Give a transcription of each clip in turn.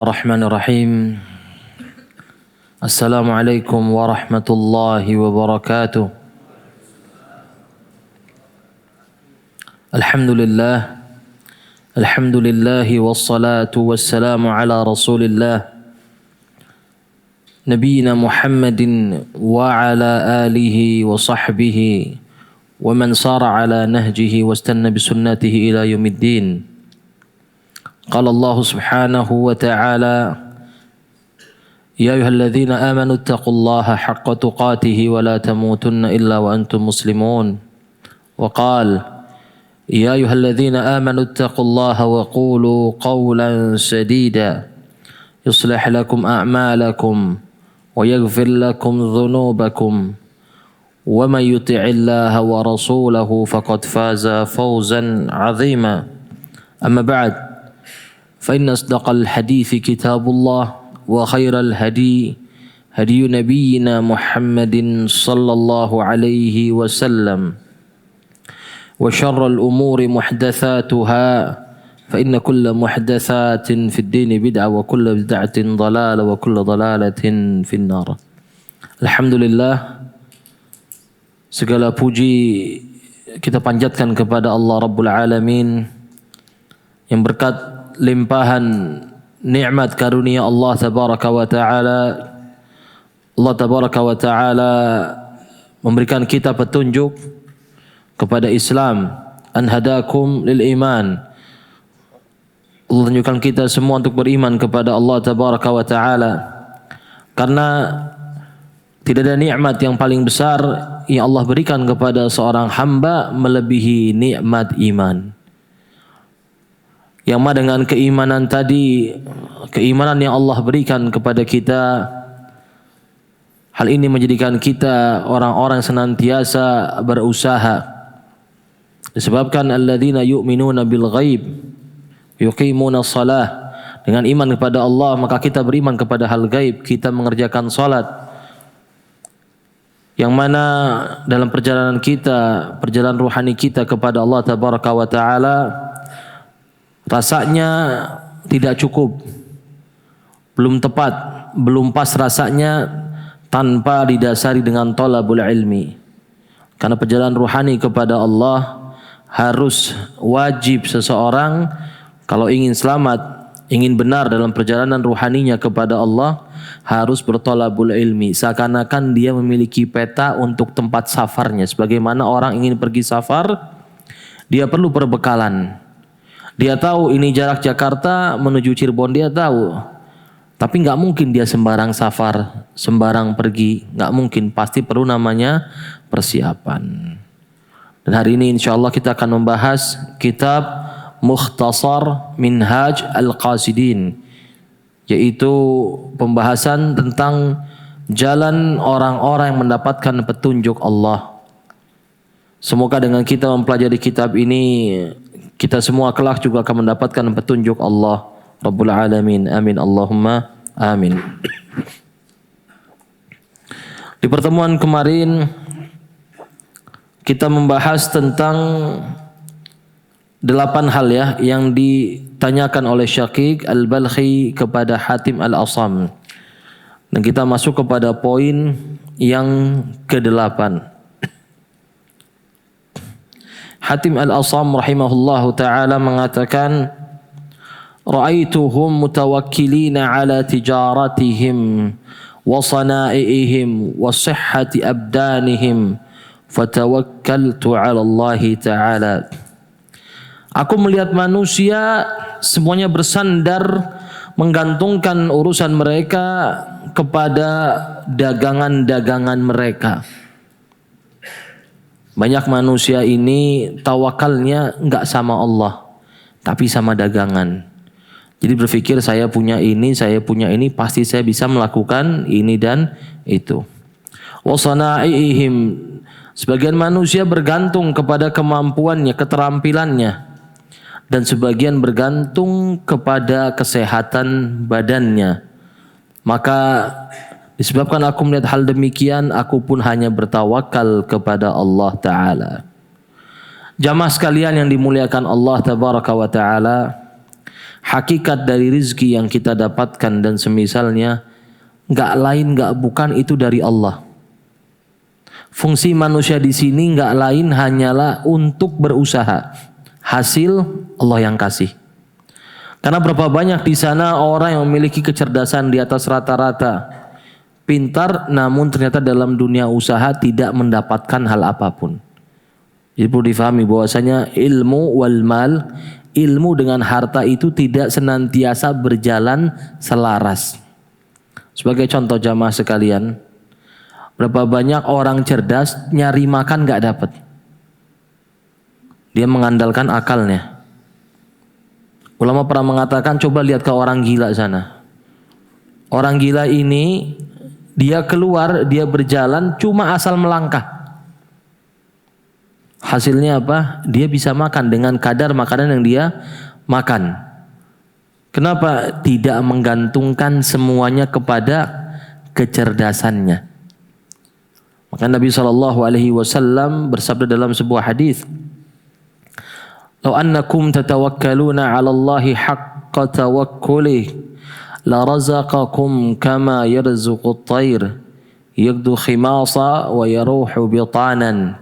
Bismillahirrahmanirrahim. Assalamualaikum warahmatullahi wabarakatuh. Alhamdulillah. Alhamdulillahi wassalatu wassalamu ala rasulillah Nabiina Muhammadin wa ala alihi wa sahbihi wa man sara ala nahjihi wastanna bisunnatihi ila yaumiddin. قال الله سبحانه وتعالى يا أيها الذين آمنوا اتقوا الله حق تقاته ولا تموتن إلا وأنتم مسلمون وقال يا أيها الذين آمنوا اتقوا الله وقولوا قولا سديدا يصلح لكم أعمالكم ويغفر لكم ذنوبكم ومن يطع الله ورسوله فقد فاز فوزا عظيما أما بعد فإن أصدق الحديث كتاب الله وخير الهدي هدي نبينا محمد صلى الله عليه وسلم وشر الأمور محدثاتها فإن كل محدثات في الدين بدعة وكل بدعة ضلالة وكل ضلالة في النار. Alhamdulillah, segala puji kita panjatkan kepada Allah Rabbul Alamin yang berkat limpahan nikmat karunia Allah tabaraka wa taala. Allah tabaraka wa taala memberikan kita petunjuk kepada Islam, an hadakum lil iman. Allah tunjukkan kita semua untuk beriman kepada Allah tabaraka wa taala, karena tidak ada nikmat yang paling besar yang Allah berikan kepada seorang hamba melebihi nikmat iman. Yang mana dengan keimanan tadi, keimanan yang Allah berikan kepada kita, hal ini menjadikan kita orang-orang senantiasa berusaha. Disebabkan alladzina yu'minuna bil ghaib yuqimuna shalah. Dengan iman kepada Allah maka kita beriman kepada hal gaib, kita mengerjakan salat. Yang mana dalam perjalanan kita, perjalanan ruhani kita kepada Allah tabaraka wa taala, rasanya tidak cukup, belum tepat, belum pas rasanya tanpa didasari dengan thalabul ilmi. Karena perjalanan ruhani kepada Allah harus wajib seseorang kalau ingin selamat, ingin benar dalam perjalanan ruhaninya kepada Allah, harus berthalabul ilmi. Seakan-akan dia memiliki peta untuk tempat safarnya. Sebagaimana orang ingin pergi safar, dia perlu perbekalan. Dia tahu ini jarak Jakarta menuju Cirebon, dia tahu. Tapi nggak mungkin dia sembarang safar, sembarang pergi. Nggak mungkin, pasti perlu namanya persiapan. Dan hari ini insya Allah kita akan membahas kitab Mukhtasar Minhaj Al-Qasidin, yaitu pembahasan tentang jalan orang-orang yang mendapatkan petunjuk Allah. Semoga dengan kita mempelajari kitab ini, kita semua kelak juga akan mendapatkan petunjuk Allah Rabbul Alamin. Amin Allahumma amin. Di pertemuan kemarin kita membahas tentang 8 hal ya yang ditanyakan oleh Syaqiq Al-Balkhi kepada Hatim Al-Asam. Dan kita masuk kepada poin yang ke-8. Hatim Al-Asam rahimahullahu ta'ala mengatakan, Ra'aituhum mutawakkilina ala tijaratihim wa sana'i'ihim wa sihhati abdanihim fatawakkaltu ala Allah ta'ala. Aku melihat manusia semuanya bersandar menggantungkan urusan mereka kepada dagangan-dagangan mereka. Banyak manusia ini tawakalnya enggak sama Allah, tapi sama dagangan. Jadi berpikir saya punya ini, pasti saya bisa melakukan ini dan itu. Wasanaihim, sebagian manusia bergantung kepada kemampuannya, keterampilannya, dan sebagian bergantung kepada kesehatan badannya. Maka disebabkan aku melihat hal demikian, aku pun hanya bertawakal kepada Allah Ta'ala. Jamaah sekalian yang dimuliakan Allah Tabaraka wa Ta'ala, Hakikat dari rizki yang kita dapatkan dan semisalnya nggak lain nggak bukan itu dari Allah. Fungsi manusia di sini nggak lain hanyalah untuk berusaha. Hasil Allah yang kasih. Karena berapa banyak di sana orang yang memiliki kecerdasan di atas rata-rata, pintar, namun ternyata dalam dunia usaha tidak mendapatkan hal apapun. Jadi perlu difahami bahwasanya ilmu wal mal, ilmu dengan harta itu tidak senantiasa berjalan selaras. Sebagai contoh jamaah sekalian, berapa banyak orang cerdas nyari makan gak dapat. Dia mengandalkan akalnya. Ulama pernah mengatakan coba lihat ke orang gila sana. Orang gila ini dia keluar, dia berjalan cuma asal melangkah. Hasilnya apa? Dia bisa makan dengan kadar makanan yang dia makan. Kenapa? Tidak menggantungkan semuanya kepada kecerdasannya. Maka Nabi SAW bersabda dalam sebuah hadis, "Lau annakum tatawakkaluna 'ala Allahi haqqa tawakkulih la razaqakum kama yarzuqut tayr yaghdu khimasa wa yaruhu bitanan."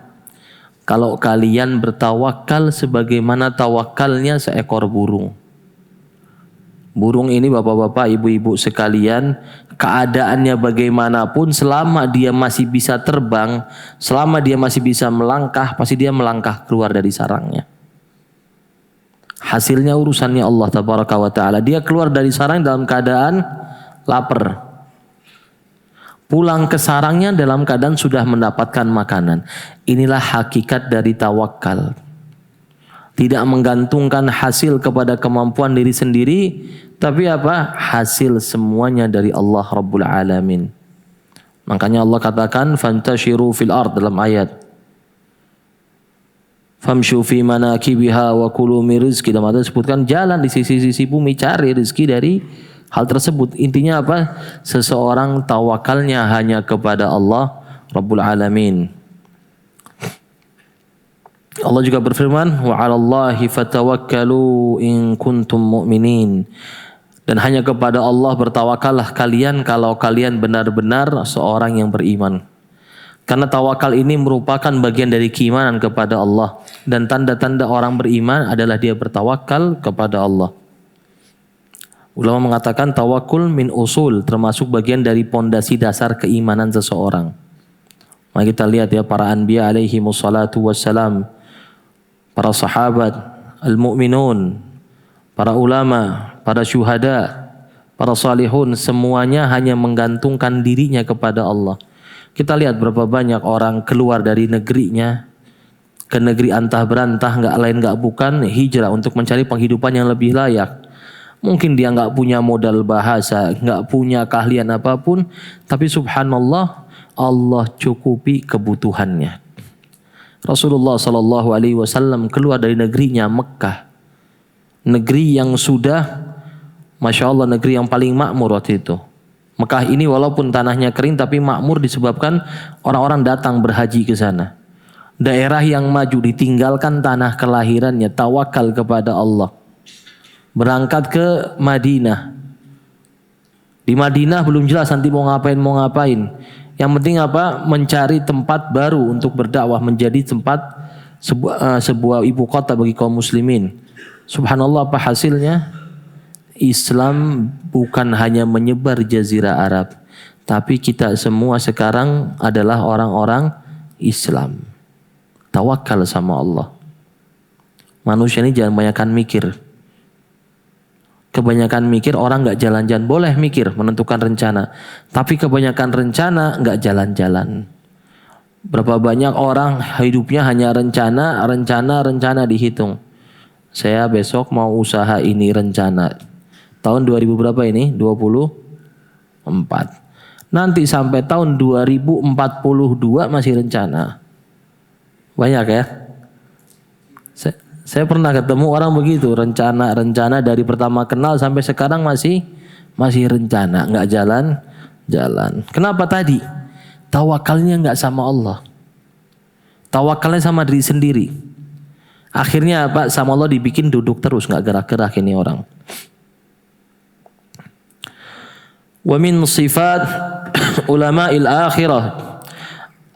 Kalau kalian bertawakal sebagaimana tawakalnya seekor burung. Burung ini bapak-bapak, ibu-ibu sekalian, keadaannya bagaimanapun selama dia masih bisa terbang, selama dia masih bisa melangkah, pasti dia melangkah keluar dari sarangnya. Hasilnya urusannya Allah tabaraka wa ta'ala. Dia keluar dari sarang dalam keadaan lapar. Pulang ke sarangnya dalam keadaan sudah mendapatkan makanan. Inilah hakikat dari tawakal. Tidak menggantungkan hasil kepada kemampuan diri sendiri, tapi apa? Hasil semuanya dari Allah Rabbul Alamin. Makanya Allah katakan fantashiru fil ard dalam ayat. Famshu fi manakibiha wa kulu min rizqi. Dalam ayat disebutkan jalan di sisi-sisi bumi, cari rezeki dari hal tersebut. Intinya apa? Seseorang tawakalnya hanya kepada Allah Rabbul Alamin. Allah juga berfirman, wa 'alallahi fatawakkalu in kuntum mu'minin. Dan hanya kepada Allah bertawakallah kalian kalau kalian benar-benar seorang yang beriman. Karena tawakal ini merupakan bagian dari keimanan kepada Allah. Dan tanda-tanda orang beriman adalah dia bertawakal kepada Allah. Ulama mengatakan tawakul min usul, termasuk bagian dari pondasi dasar keimanan seseorang. Mari kita lihat ya para anbiya alaihi wassalatu wassalam, para sahabat, al-mu'minun, para ulama, para syuhada, para salihun, semuanya hanya menggantungkan dirinya kepada Allah. Kita lihat berapa banyak orang keluar dari negerinya ke negeri antah berantah, nggak lain nggak bukan hijrah untuk mencari penghidupan yang lebih layak. Mungkin dia nggak punya modal bahasa, nggak punya keahlian apapun, tapi subhanallah Allah cukupi kebutuhannya. Rasulullah SAW keluar dari negerinya Mekah, negeri yang sudah, masya Allah, negeri yang paling makmur waktu itu. Mekah ini walaupun tanahnya kering tapi makmur disebabkan orang-orang datang berhaji ke sana. Daerah yang maju, ditinggalkan tanah kelahirannya, tawakal kepada Allah. Berangkat ke Madinah. Di Madinah belum jelas nanti mau ngapain. Yang penting apa? Mencari tempat baru untuk berdakwah, menjadi tempat sebuah ibu kota bagi kaum muslimin. Subhanallah, apa hasilnya? Islam bukan hanya menyebar jazirah Arab, tapi kita semua sekarang adalah orang-orang Islam. Tawakal sama Allah. Manusia ini jangan banyakkan mikir. Kebanyakan mikir orang nggak jalan-jalan. Boleh mikir, menentukan rencana, tapi kebanyakan rencana nggak jalan-jalan. Berapa banyak orang hidupnya hanya rencana dihitung. Saya besok mau usaha ini, rencana. Tahun 2000 berapa ini? 24. Nanti sampai tahun 2042 masih rencana. Banyak ya. Saya pernah ketemu orang begitu, rencana dari pertama kenal sampai sekarang masih rencana, nggak jalan. Kenapa tadi? Tawakalnya nggak sama Allah. Tawakalnya sama diri sendiri. Akhirnya apa? Sama Allah dibikin duduk terus, nggak gerak-gerak ini orang. Wa min sifat ulama'il akhirah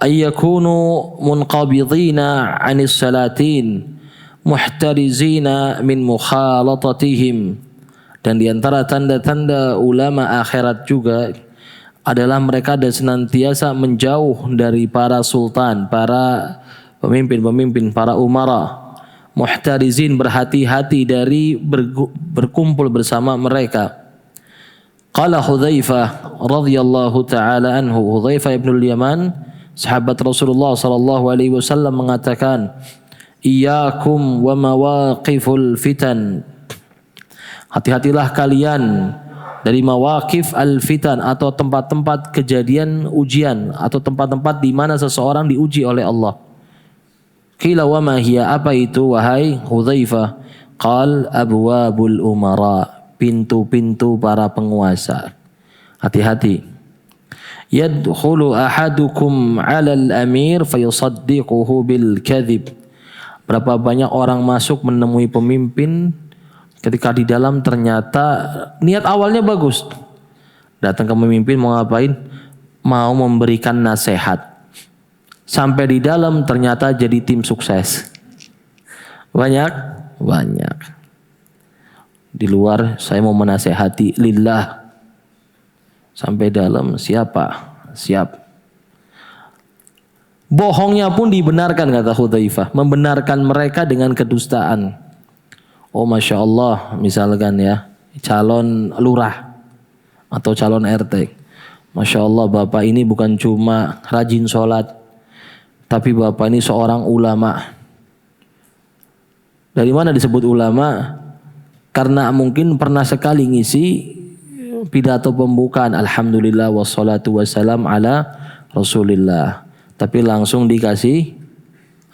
ay yakunu munqabidhina 'anis salatin muhtarizina min mukhalatatihim. Dan di antara tanda-tanda ulama akhirat juga adalah mereka dan senantiasa menjauh dari para sultan, para pemimpin-pemimpin, para umara. Muhtarizin, berhati-hati dari berkumpul bersama mereka. Qala Hudzaifah radhiyallahu taala anhu, Hudzaifah ibn al-Yaman, sahabat Rasulullah sallallahu alaihi wasallam mengatakan, "Iyyakum wa mawaqiful fitan." Hati-hatilah kalian dari mawaqif al-fitan atau tempat-tempat kejadian ujian atau tempat-tempat di mana seseorang diuji oleh Allah. Qila wa ma hiya, apa itu wahai Hudzaifah? Qal abwabul umara, pintu-pintu para penguasa. Hati-hati. Yadkhulu ahadukum 'alal amir fayusaddiquhu bil kadhib. Berapa banyak orang masuk menemui pemimpin, ketika di dalam ternyata niat awalnya bagus. Datang ke pemimpin mau ngapain? Mau memberikan nasihat. Sampai di dalam ternyata jadi tim sukses. Banyak. Di luar saya mau menasehati lillah. Sampai dalam siapa? Siap. Bohongnya pun dibenarkan, kata Hudzaifah. Membenarkan mereka dengan kedustaan. Oh Masya Allah, misalkan ya, calon lurah atau calon RT. Masya Allah, Bapak ini bukan cuma rajin sholat, tapi Bapak ini seorang ulama. Dari mana disebut ulama? Karena mungkin pernah sekali ngisi pidato pembukaan, Alhamdulillah wassalatu wassalam ala Rasulillah. Tapi langsung dikasih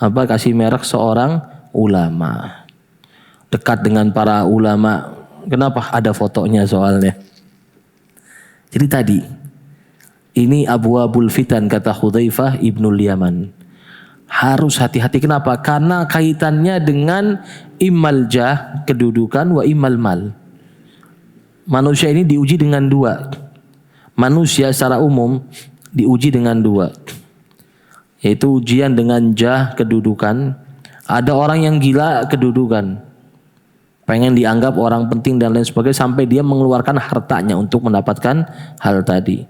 kasih merek seorang ulama. Dekat dengan para ulama. Kenapa? Ada fotonya soalnya. Jadi tadi ini abwabul fitan, kata Hudzaifah ibnul Yaman. Harus hati-hati. Kenapa? Karena kaitannya dengan immal jah, kedudukan, wa immal mal. Manusia ini diuji dengan dua. Manusia secara umum diuji dengan dua. Yaitu ujian dengan jah, kedudukan. Ada orang yang gila kedudukan. Pengen dianggap orang penting dan lain sebagainya sampai dia mengeluarkan hartanya untuk mendapatkan hal tadi.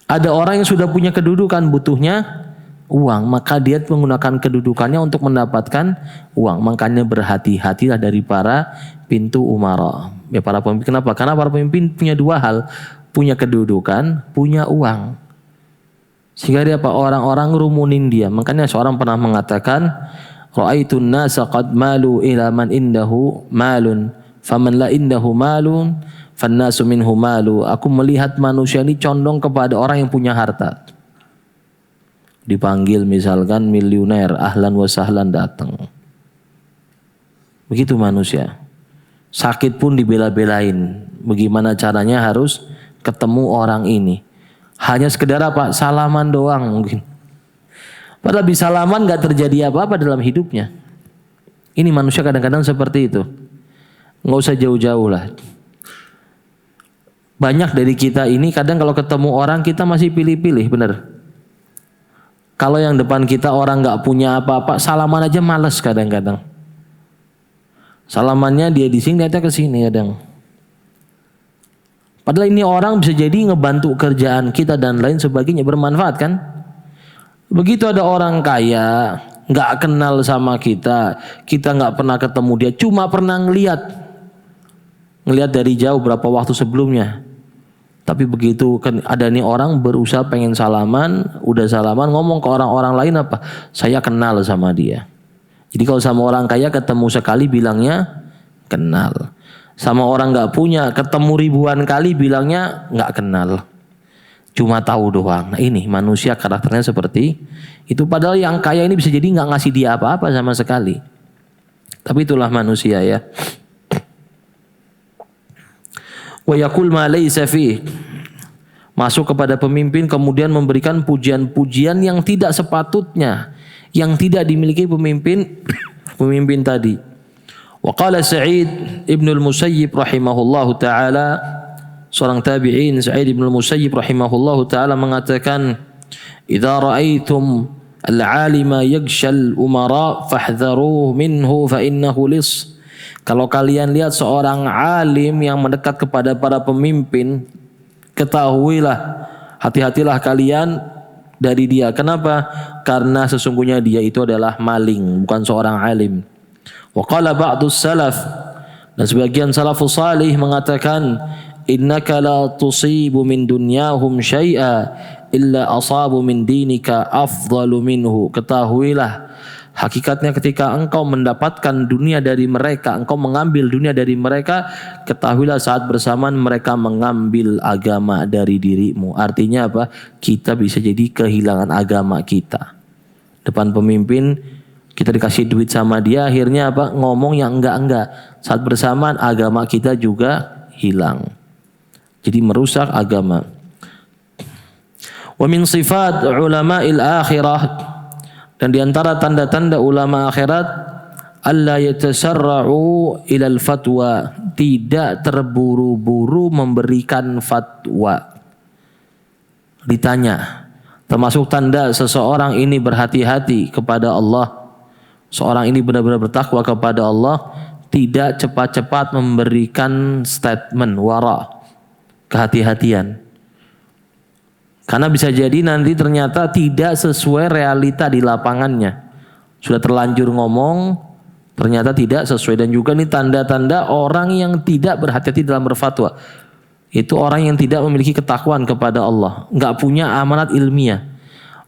Ada orang yang sudah punya kedudukan, butuhnya uang, maka dia menggunakan kedudukannya untuk mendapatkan uang. Makanya berhati-hatilah dari para pintu umara. Ya, para pemimpin. Kenapa? Karena para pemimpin punya dua hal, punya kedudukan, punya uang. Sehingga dia orang-orang rumunin dia. Makanya seorang pernah mengatakan, ra'aitun nasa qad malu ila man indahu malun, faman la indahu malun, fannasu minhu malu. Aku melihat manusia ini condong kepada orang yang punya harta. Dipanggil misalkan miliuner, ahlan wa sahlan, datang. Begitu manusia. Sakit pun dibela-belain. Bagaimana caranya harus ketemu orang ini. Hanya sekedar apa? Salaman doang mungkin. Padahal bisa salaman gak terjadi apa-apa dalam hidupnya. Ini manusia kadang-kadang seperti itu. Nggak usah jauh-jauh lah. Banyak dari kita ini kadang kalau ketemu orang kita masih pilih-pilih, bener. Kalau yang depan kita orang gak punya apa-apa, salaman aja males kadang-kadang. Salamannya dia di sini, dia ke sini kadang. Padahal ini orang bisa jadi ngebantu kerjaan kita dan lain sebagainya, bermanfaat kan? Begitu ada orang kaya, gak kenal sama kita gak pernah ketemu dia, cuma pernah ngelihat dari jauh berapa waktu sebelumnya. Tapi begitu kan ada nih orang berusaha pengen salaman, udah salaman ngomong ke orang-orang lain apa? Saya kenal sama dia. Jadi kalau sama orang kaya ketemu sekali bilangnya kenal. Sama orang gak punya ketemu ribuan kali bilangnya gak kenal. Cuma tahu doang. Nah ini manusia karakternya seperti itu. Padahal yang kaya ini bisa jadi gak ngasih dia apa-apa sama sekali. Tapi itulah manusia ya. Wa yaqul ma laysa fi. Masuk kepada pemimpin kemudian memberikan pujian-pujian yang tidak sepatutnya, yang tidak dimiliki pemimpin tadi. Wa qala Sa'id ibn al-Musayyib rahimahullahu taala, seorang tabi'in Sa'id bin al-Musayyib rahimahullahu taala mengatakan, "Idza ra'aitum al-'alima yaghshal umara fahdharuhu minhu fa innahu lis." Kalau kalian lihat seorang alim yang mendekat kepada para pemimpin, ketahuilah, hati-hatilah kalian dari dia. Kenapa? Karena sesungguhnya dia itu adalah maling, bukan seorang alim. Wa qala ba'dus salaf, dan sebagian salafus salih mengatakan, innaka la tusibu min dunyahum syai'a illa asabu min dinika afdalu minhu. Ketahuilah, hakikatnya ketika engkau mendapatkan dunia dari mereka, engkau mengambil dunia dari mereka, ketahuilah saat bersamaan mereka mengambil agama dari dirimu. Artinya apa? Kita bisa jadi kehilangan agama kita. Depan pemimpin kita dikasih duit sama dia, akhirnya apa? Ngomong yang enggak-enggak. Saat bersamaan agama kita juga hilang. Jadi merusak agama. Wa min sifat ulama'il akhirah, dan diantara tanda-tanda ulama akhirat, alla yatasarra'u ilal fatwa, tidak terburu-buru memberikan fatwa. Ditanya, termasuk tanda seseorang ini berhati-hati kepada Allah, seorang ini benar-benar bertakwa kepada Allah, tidak cepat-cepat memberikan statement wara, kehati-hatian. Karena bisa jadi nanti ternyata tidak sesuai realita di lapangannya. Sudah terlanjur ngomong, ternyata tidak sesuai. Dan juga ini tanda-tanda orang yang tidak berhati-hati dalam berfatwa. Itu orang yang tidak memiliki ketakwaan kepada Allah, nggak punya amanat ilmiah.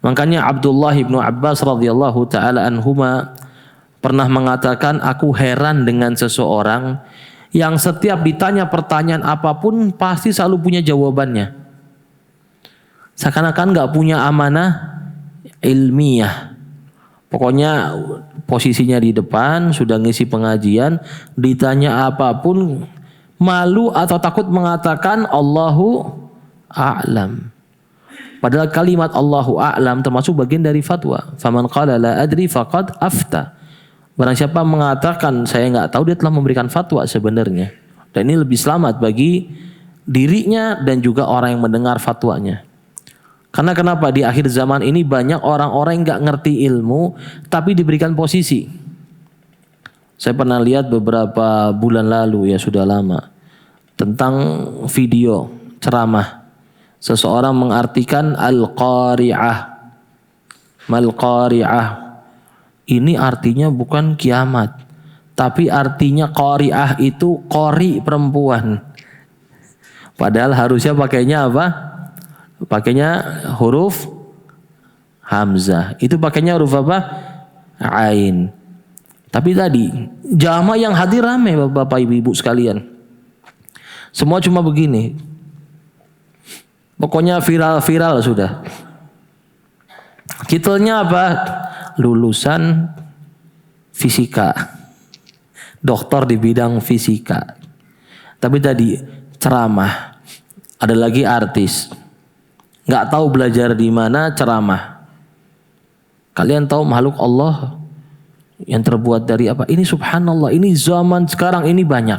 Makanya Abdullah ibnu Abbas radhiyallahu taala anhuma pernah mengatakan, aku heran dengan seseorang yang setiap ditanya pertanyaan apapun pasti selalu punya jawabannya. Seakan-akan nggak punya amanah ilmiah. Pokoknya posisinya di depan, sudah ngisi pengajian, ditanya apapun malu atau takut mengatakan Allahu a'lam. Padahal kalimat Allahu a'lam termasuk bagian dari fatwa. Faman qala la adri faqad afta. Barang siapa mengatakan saya nggak tahu, dia telah memberikan fatwa sebenarnya. Dan ini lebih selamat bagi dirinya dan juga orang yang mendengar fatwanya. Karena kenapa? Di akhir zaman ini banyak orang-orang yang nggak ngerti ilmu tapi diberikan posisi. Saya pernah lihat beberapa bulan lalu, ya sudah lama, tentang video ceramah. Seseorang mengartikan al-qari'ah. Mal-qari'ah. Ini artinya bukan kiamat, tapi artinya qari'ah itu qari perempuan. Padahal harusnya pakainya apa? Pakainya huruf hamzah. Itu pakainya huruf apa? Ain. Tapi tadi jamaah yang hadir ramai Bapak Ibu sekalian. Semua cuma begini. Pokoknya viral-viral sudah. Titelnya apa? Lulusan fisika. Doktor di bidang fisika. Tapi tadi ceramah. Ada lagi artis. Nggak tahu belajar di mana ceramah. Kalian tahu makhluk Allah yang terbuat dari apa? Ini subhanallah, ini zaman sekarang ini banyak.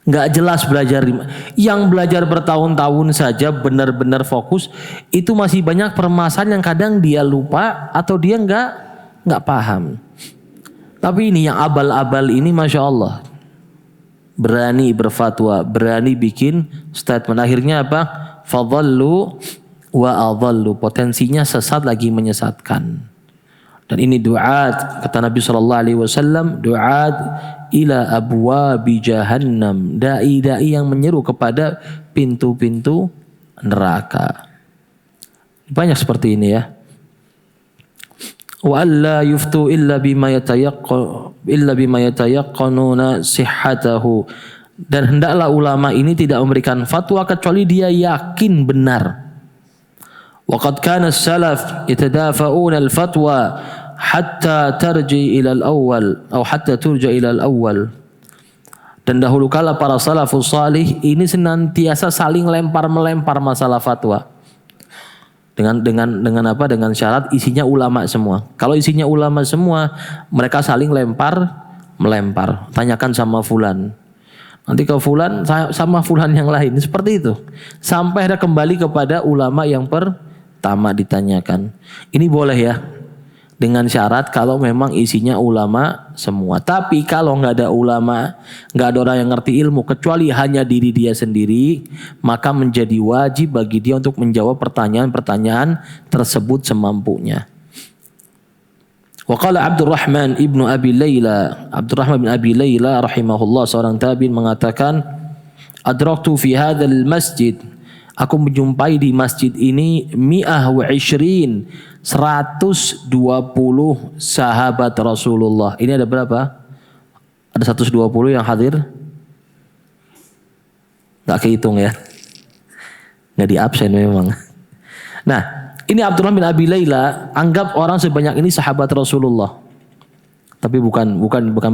Nggak jelas belajar di mana. Yang belajar bertahun-tahun saja benar-benar fokus, itu masih banyak permasalahan yang kadang dia lupa atau dia nggak paham. Tapi ini yang abal-abal ini, masya Allah, berani berfatwa, berani bikin statement. Akhirnya apa? Fadhallu wa adhallu. Potensinya sesat lagi menyesatkan. Dan ini du'at, kata Nabi SAW, du'at ila abwabi jahannam. Da'i-da'i yang menyeru kepada pintu-pintu neraka. Banyak seperti ini ya. Wa alla yuftu illa bima yatayaqqanuna sihhatahu. Dan hendaklah ulama ini tidak memberikan fatwa kecuali dia yakin benar. Waqad kana as-salaf yatadafa'una al-fatwa hatta tarji ila al-awwal atau hatta turja ila al-awwal. Dan dahulu kala para salafus salih ini senantiasa saling lempar-melempar masalah fatwa. Dengan apa? Dengan syarat isinya ulama semua. Kalau isinya ulama semua, mereka saling melempar. Tanyakan sama fulan. Nanti ke fulan sama fulan yang lain. Seperti itu. Sampai ada kembali kepada ulama yang pertama ditanyakan. Ini boleh ya. Dengan syarat kalau memang isinya ulama semua. Tapi kalau nggak ada ulama, nggak ada orang yang ngerti ilmu kecuali hanya diri dia sendiri, maka menjadi wajib bagi dia untuk menjawab pertanyaan-pertanyaan tersebut semampunya. Wa qala Abdurrahman ibnu Abi Layla, Abdurrahman bin Abi Layla rahimahullah, seorang tabi'in mengatakan, adraktu fi hadzal masjid, aku menjumpai di masjid ini 120 sahabat Rasulullah. Ini ada berapa? Ada 120 yang hadir? Nggak kehitung ya. Nggak di absen memang. Nah, ini Abdurrahman bin Abi Layla anggap orang sebanyak ini sahabat Rasulullah. Tapi bukan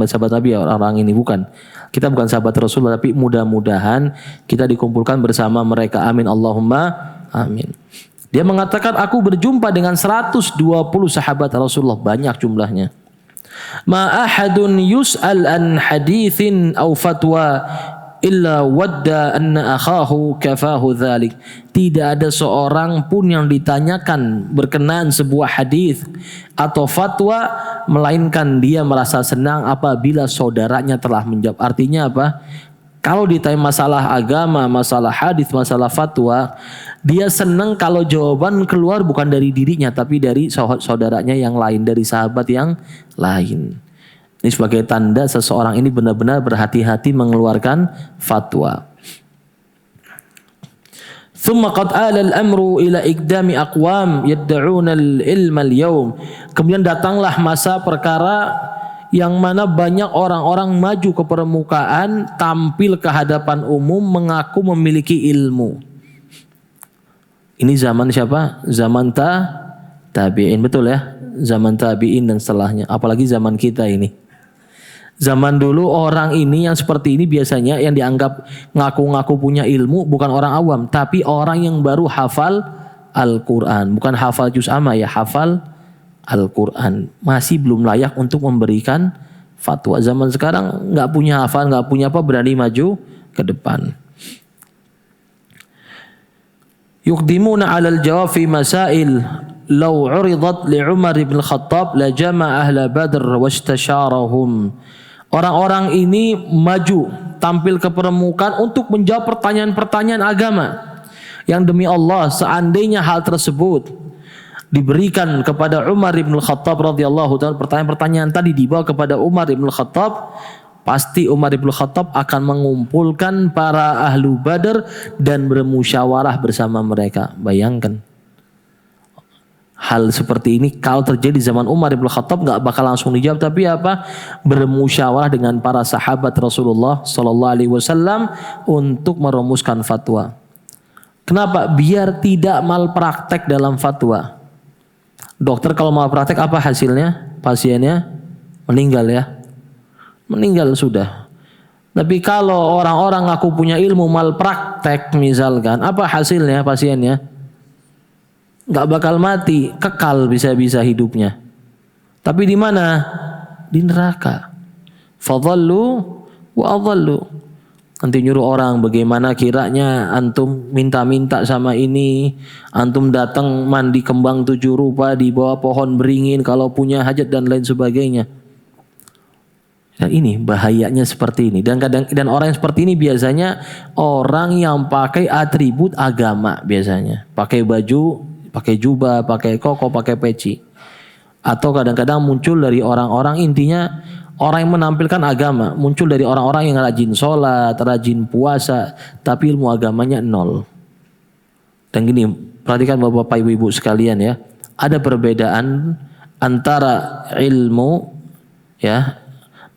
sahabat Nabi ya, orang ini bukan. Kita bukan sahabat Rasulullah, tapi mudah-mudahan kita dikumpulkan bersama mereka. Amin Allahumma amin. Dia mengatakan aku berjumpa dengan 120 sahabat Rasulullah, banyak jumlahnya. Ma ahadun yus'al an hadithin aw fatwa illa wadda anna akhahu kafahu dzalik. Tidak ada seorang pun yang ditanyakan berkenaan sebuah hadis atau fatwa melainkan dia merasa senang apabila saudaranya telah menjawab. Artinya apa? Kalau ditanya masalah agama, masalah hadis, masalah fatwa, dia senang kalau jawaban keluar bukan dari dirinya tapi dari saudaranya yang lain, dari sahabat yang lain. Ini sebagai tanda seseorang ini benar-benar berhati-hati mengeluarkan fatwa. Thumma qad ala al-amru ila iqdami aqwam yad'una al-ilma al-yawm. Kemudian datanglah masa perkara yang mana banyak orang-orang maju ke permukaan, tampil ke hadapan umum mengaku memiliki ilmu. Ini zaman siapa? Zaman tabi'in, betul ya? Zaman tabi'in dan setelahnya. Apalagi zaman kita ini. Zaman dulu orang ini yang seperti ini biasanya yang dianggap ngaku-ngaku punya ilmu bukan orang awam, tapi orang yang baru hafal Al-Quran. Bukan hafal juz amma ya, hafal Al-Quran. Masih belum layak untuk memberikan fatwa. Zaman sekarang nggak punya hafal, nggak punya apa, berani maju ke depan. Yuqdimuna 'alal jawab fi masail law 'uridat li Umar bin Khattab la jama'a ahla Badr wastasharahum. Orang-orang ini maju tampil ke permukaan untuk menjawab pertanyaan-pertanyaan agama yang demi Allah seandainya hal tersebut diberikan kepada Umar bin Khattab radhiyallahu taala, pertanyaan-pertanyaan tadi dibawa kepada Umar bin Khattab, pasti Umar bin Khattab akan mengumpulkan para ahlu Badar dan bermusyawarah bersama mereka. Bayangkan hal seperti ini kalau terjadi zaman Umar bin Khattab nggak bakal langsung dijawab, tapi apa? Bermusyawarah dengan para sahabat Rasulullah sallallahu alaihi wasallam untuk merumuskan fatwa. Kenapa? Biar tidak malpraktek dalam fatwa. Dokter kalau malpraktek apa hasilnya? Pasiennya meninggal ya. Meninggal sudah. Tapi kalau orang-orang ngaku punya ilmu malpraktek misalkan, apa hasilnya pasiennya? Nggak bakal mati, kekal bisa-bisa hidupnya. Tapi di mana? Di neraka. Fadhallu wa adhallu. Nanti nyuruh orang, bagaimana kiranya antum minta-minta sama ini, antum datang mandi kembang 7 rupa di bawah pohon beringin kalau punya hajat dan lain sebagainya. Dan ini bahayanya seperti ini. Dan orang yang seperti ini biasanya orang yang pakai atribut agama biasanya. Pakai baju, pakai jubah, pakai koko, pakai peci. Atau kadang-kadang muncul dari orang-orang, intinya orang yang menampilkan agama, muncul dari orang-orang yang rajin sholat, rajin puasa, tapi ilmu agamanya nol. Dan gini, perhatikan bapak-bapak ibu-ibu sekalian ya, ada perbedaan antara ilmu ya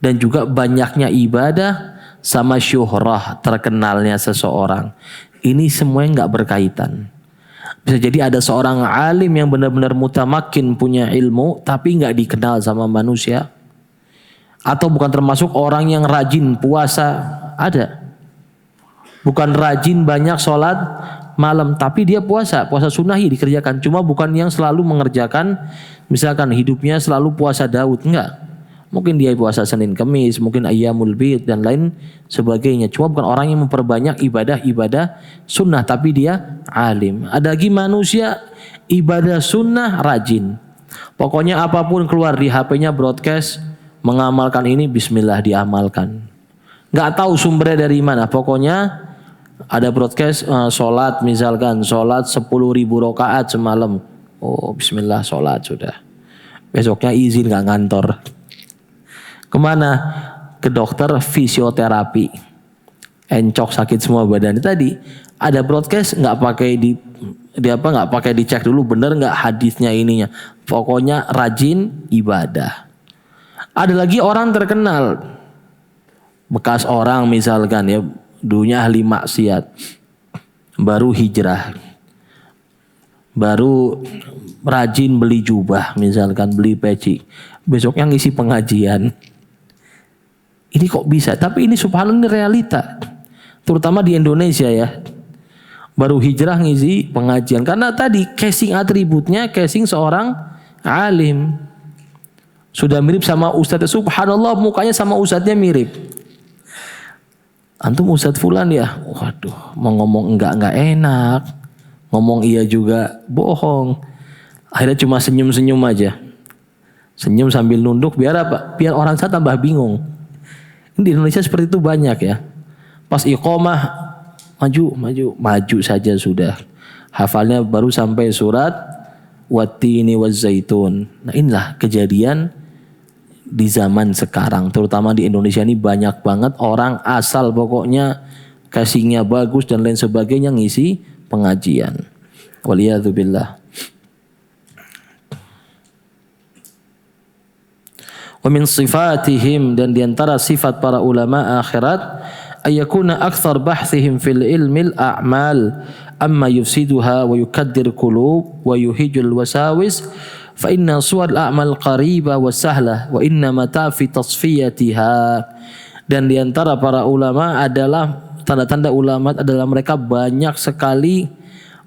dan juga banyaknya ibadah sama syuhrah, terkenalnya seseorang. Ini semuanya nggak berkaitan. Bisa jadi ada seorang alim yang benar-benar mutamakin punya ilmu, tapi nggak dikenal sama manusia. Atau bukan termasuk orang yang rajin puasa, ada. Bukan rajin banyak sholat malam, tapi dia puasa sunahi dikerjakan. Cuma bukan yang selalu mengerjakan, misalkan hidupnya selalu puasa Daud, enggak. Mungkin dia puasa Senin Kamis, mungkin Ayyamul Bid dan lain sebagainya. Cuma bukan orang yang memperbanyak ibadah-ibadah sunnah, tapi dia alim. Ada lagi manusia ibadah sunnah rajin. Pokoknya apapun keluar di HP-nya broadcast, mengamalkan ini bismillah diamalkan. Nggak tahu sumbernya dari mana. Pokoknya ada broadcast sholat misalkan, sholat 10.000 rakaat semalam. Oh bismillah sholat sudah. Besoknya izin nggak ngantor. Kemana? Ke dokter fisioterapi. Encok sakit semua badan. Tadi ada broadcast nggak pakai nggak pakai dicek dulu bener nggak hadisnya ininya. Pokoknya rajin ibadah. Ada lagi orang terkenal, bekas orang misalkan ya, dulunya ahli maksiat, baru hijrah, baru rajin beli jubah misalkan, beli peci, besoknya ngisi pengajian. Ini kok bisa? Tapi ini subhanallah ini realita, terutama di Indonesia ya. Baru hijrah ngisi pengajian karena tadi casing atributnya, casing seorang alim. Sudah mirip sama ustadz, subhanallah mukanya sama ustadznya mirip. Antum ustadz fulan ya, waduh mau ngomong enggak enak, ngomong iya juga bohong. Akhirnya cuma senyum-senyum aja, senyum sambil nunduk biar apa? Biar orang saya tambah bingung. Ini di Indonesia seperti itu banyak ya. Pas iqomah maju saja sudah. Hafalnya baru sampai surat wattini wazzaitun. Nah inilah kejadian di zaman sekarang, terutama di Indonesia ini banyak banget orang asal pokoknya casingnya bagus dan lain sebagainya ngisi pengajian. Waliyadzubillah. Wa min sifatihim, dan diantara sifat para ulama akhirat, ayakuna akthar bahthihim fil ilmil a'mal amma yufsiduha wa yukaddir qulub wa yuhijul wasawis fa inna suwar a'mal qariba wa sahlah wa inna mata fi tasfiyatiha. Dan diantara para ulama adalah tanda-tanda ulama adalah mereka banyak sekali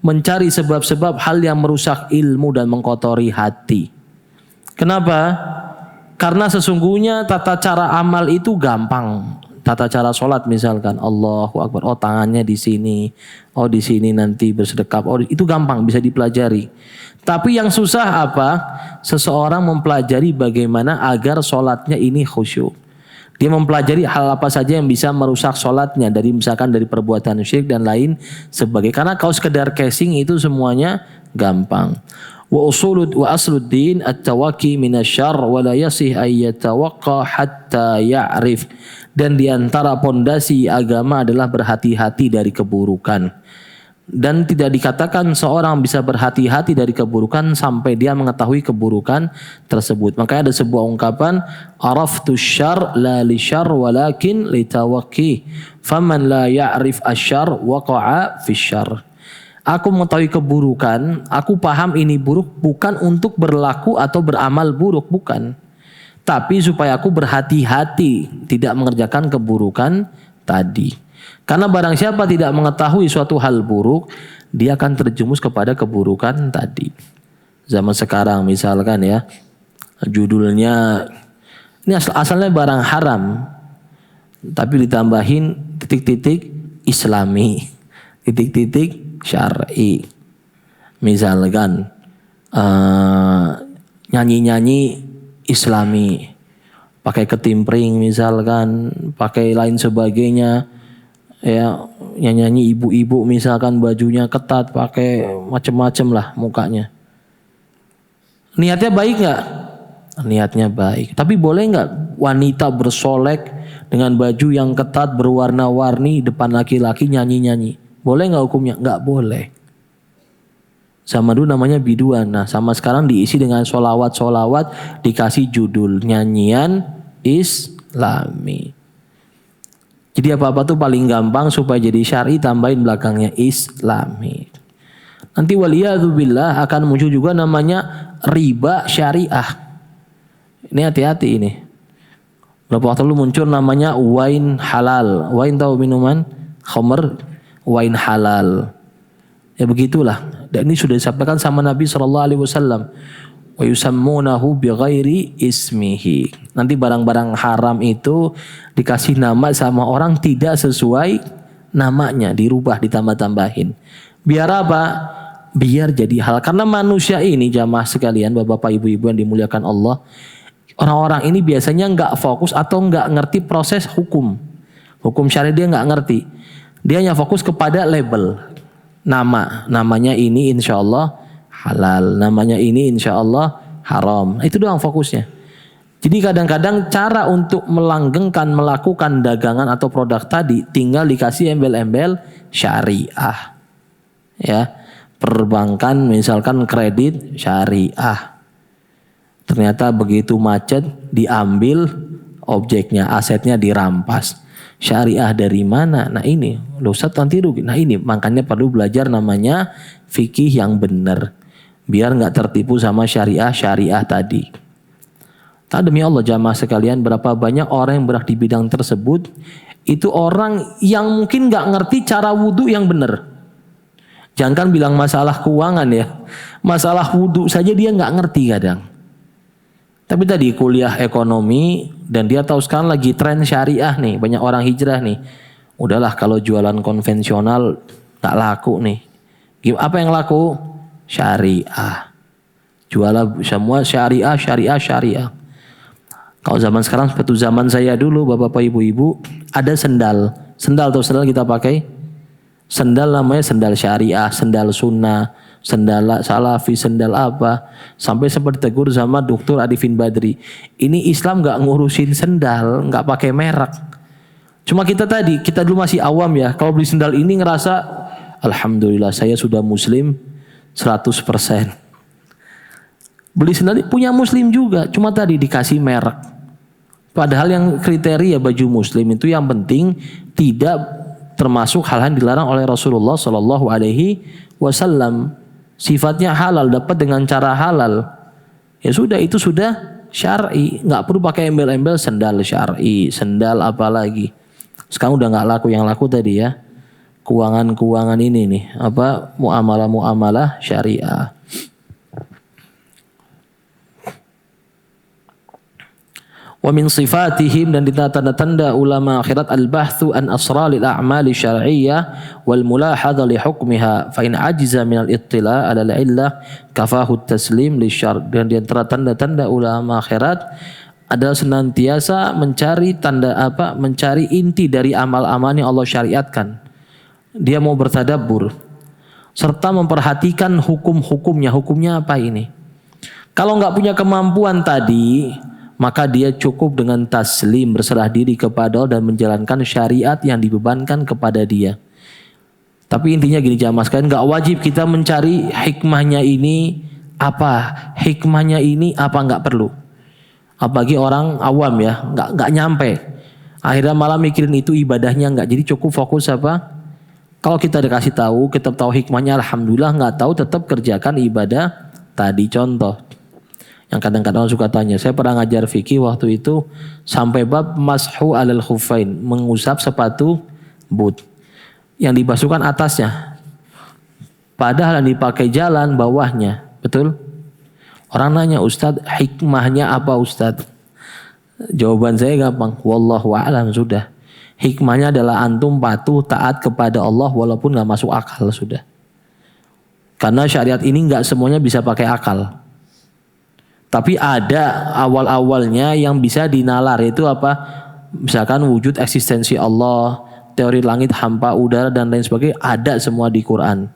mencari sebab-sebab hal yang merusak ilmu dan mengkotori hati. Kenapa? Karena sesungguhnya tata cara amal itu gampang. Tata cara sholat misalkan, Allahu Akbar, oh tangannya di sini, oh di sini nanti bersedekap, oh itu gampang bisa dipelajari. Tapi yang susah apa? Seseorang mempelajari bagaimana agar sholatnya ini khusyuk. Dia mempelajari hal apa saja yang bisa merusak sholatnya, dari misalkan dari perbuatan syirik dan lain sebagainya. Karena kalau sekedar casing itu semuanya gampang. Wa asluddin at-tawaqi minasyarr wa la yasih ay yatawaqqa hatta ya'rif. Dan diantara pondasi agama adalah berhati-hati dari keburukan. Dan tidak dikatakan seorang bisa berhati-hati dari keburukan sampai dia mengetahui keburukan tersebut. Makanya ada sebuah ungkapan, araftu syarr la li syarr walakin li tawaqqi faman la ya'rif asyarr waqa'a fi syarr. Aku mengetahui keburukan, aku paham ini buruk bukan untuk berlaku atau beramal buruk, bukan. Tapi supaya aku berhati-hati tidak mengerjakan keburukan tadi. Karena barang siapa tidak mengetahui suatu hal buruk, dia akan terjerumus kepada keburukan tadi. Zaman sekarang misalkan ya, judulnya ini asalnya barang haram, tapi ditambahin titik-titik Islami, titik-titik syar'i. Misalkan nyanyi-nyanyi Islami, pakai ketimpring misalkan, pakai lain sebagainya. Ya, nyanyi ibu-ibu misalkan bajunya ketat, pakai macam-macam lah mukanya. Niatnya baik nggak? Niatnya baik. Tapi boleh nggak wanita bersolek dengan baju yang ketat berwarna-warni depan laki-laki nyanyi-nyanyi? Boleh nggak hukumnya? Nggak boleh. Sama dulu namanya biduan. Nah, sama sekarang diisi dengan solawat-solawat, dikasih judul nyanyian Islami. Jadi apa-apa tuh paling gampang supaya jadi syar'i, tambahin belakangnya Islami. Nanti waliyadzubillah akan muncul juga namanya riba syariah. Ini hati-hati ini. Berapa waktu lalu muncul namanya wine halal. Wine tahu minuman khamr, wine halal. Ya begitulah. Dan ini sudah disampaikan sama Nabi SAW. wa yusammunahu bighairi ismihi. Nanti barang-barang haram itu dikasih nama sama orang tidak sesuai namanya, dirubah, ditambah-tambahin. Biar apa? Biar jadi halal. Karena manusia ini, jamaah sekalian, bapak-bapak, ibu-ibu yang dimuliakan Allah, orang-orang ini biasanya nggak fokus atau nggak ngerti proses hukum syariat, dia nggak ngerti. Dia hanya fokus kepada label, namanya ini insya Allah halal, namanya ini insya Allah haram. Itu doang fokusnya. Jadi kadang-kadang cara untuk melanggengkan, melakukan dagangan atau produk tadi tinggal dikasih embel-embel syariah. Ya, perbankan misalkan kredit syariah. Ternyata begitu macet diambil objeknya, asetnya dirampas. Syariah dari mana? Nah ini, loh Ustaz nanti rugi. Nah ini, makanya perlu belajar namanya fikih yang benar. Biar nggak tertipu sama syariah tadi. Tak demi Allah jamaah sekalian, berapa banyak orang yang bergerak di bidang tersebut itu orang yang mungkin nggak ngerti cara wudhu yang benar. Jangan bilang masalah keuangan ya, masalah wudhu saja dia nggak ngerti kadang. Tapi tadi kuliah ekonomi dan dia tahu sekarang lagi tren syariah nih, banyak orang hijrah nih. Udahlah kalau jualan konvensional nggak laku nih. Apa yang laku? Syariah. Jualan semua syariah. Kalau zaman sekarang seperti zaman saya dulu, bapak-bapak, ibu-ibu, ada sendal. Sendal kita pakai. Sendal namanya sendal syariah, sendal sunnah, sendal salafi, sendal apa. Sampai seperti tegur sama Dr. Arifin Badri. Ini Islam nggak ngurusin sendal, nggak pakai merek. Cuma kita dulu masih awam ya. Kalau beli sendal ini ngerasa, alhamdulillah saya sudah muslim 100%. Beli sendal punya muslim juga, cuma tadi dikasih merek. Padahal yang kriteria baju muslim itu yang penting tidak termasuk hal yang dilarang oleh Rasulullah Shallallahu Alaihi Wasallam. Sifatnya halal, dapat dengan cara halal. Ya sudah, itu sudah syar'i, nggak perlu pakai embel-embel sendal syar'i, sendal apalagi. Sekarang udah nggak laku, yang laku tadi ya keuangan ini nih, apa muamalah syariah. Wa min sifatihim, dan tanda-tanda ulama akhirat al-bahthu an asraril a'mali syar'iyyah wal mulahadha li hukmiha fa in ajiza min al-ittila' ala al-illah kafahu at-taslim li syar'. Dan di antara tanda-tanda ulama akhirat adalah senantiasa mencari mencari inti dari amal-amal yang Allah syariatkan. Dia mau bertadabbur serta memperhatikan hukumnya apa ini. Kalau nggak punya kemampuan tadi, maka dia cukup dengan taslim, berserah diri kepada Allah dan menjalankan syariat yang dibebankan kepada dia. Tapi intinya gini jamaah sekalian, nggak wajib kita mencari hikmahnya ini apa, nggak perlu. Apalagi orang awam ya, nggak nyampe. Akhirnya malah mikirin itu ibadahnya nggak. Jadi cukup fokus apa? Kalau kita dikasih tahu, kita tahu hikmahnya, alhamdulillah. Nggak tahu, tetap kerjakan ibadah tadi. Contoh yang kadang-kadang suka tanya, saya pernah ngajar fikih waktu itu sampai bab mashu alal khuffain, mengusap sepatu boot yang dibasuhkan atasnya, padahal yang dipakai jalan bawahnya. Betul? Orang nanya, Ustadz hikmahnya apa Ustadz? Jawaban saya gampang, wallahu a'lam. Sudah, hikmahnya adalah antum patuh taat kepada Allah walaupun gak masuk akal. Sudah, karena syariat ini gak semuanya bisa pakai akal. Tapi ada awal-awalnya yang bisa dinalar, itu apa? Misalkan wujud eksistensi Allah, teori langit, hampa, udara dan lain sebagainya, ada semua di Quran.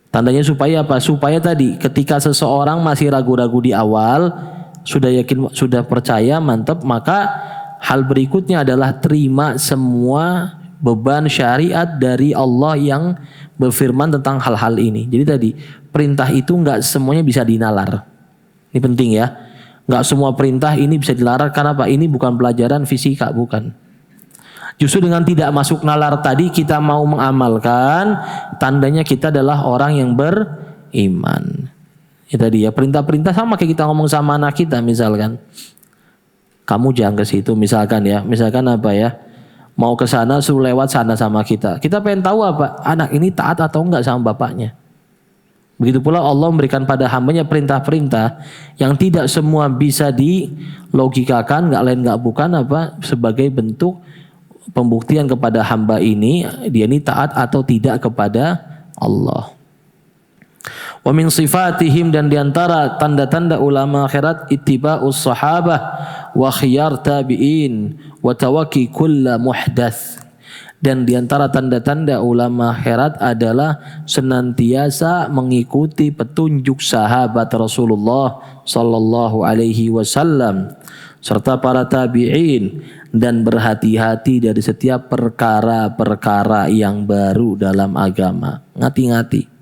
Tandanya supaya apa? Supaya tadi ketika seseorang masih ragu-ragu di awal, sudah yakin, sudah percaya, mantap, maka hal berikutnya adalah terima semua beban syariat dari Allah yang berfirman tentang hal-hal ini. Jadi tadi perintah itu nggak semuanya bisa dinalar. Ini penting ya. Nggak semua perintah ini bisa dilarang. Karena apa? Ini bukan pelajaran fisika, bukan. Justru dengan tidak masuk nalar tadi kita mau mengamalkan, tandanya kita adalah orang yang beriman. Ya tadi ya, perintah-perintah sama kayak kita ngomong sama anak kita, misalkan kamu jangan ke situ, misalkan ya. Misalkan apa ya? Mau ke sana, suruh lewat sana sama kita. Kita pengen tahu apa? Anak ini taat atau enggak sama bapaknya. Begitu pula Allah memberikan pada hambanya perintah-perintah yang tidak semua bisa dilogikakan, nggak lain nggak bukan apa sebagai bentuk pembuktian kepada hamba ini dia ini taat atau tidak kepada Allah. Wa min sifatihim, dan diantara tanda-tanda ulama akhirat ittiba'us sahabah wa khiyar tabi'in wa tawaki kulla muhdats. Dan diantara tanda-tanda ulama akhirat adalah senantiasa mengikuti petunjuk sahabat Rasulullah sallallahu alaihi wasallam serta para tabi'in, dan berhati-hati dari setiap perkara-perkara yang baru dalam agama. Ngati-ngati.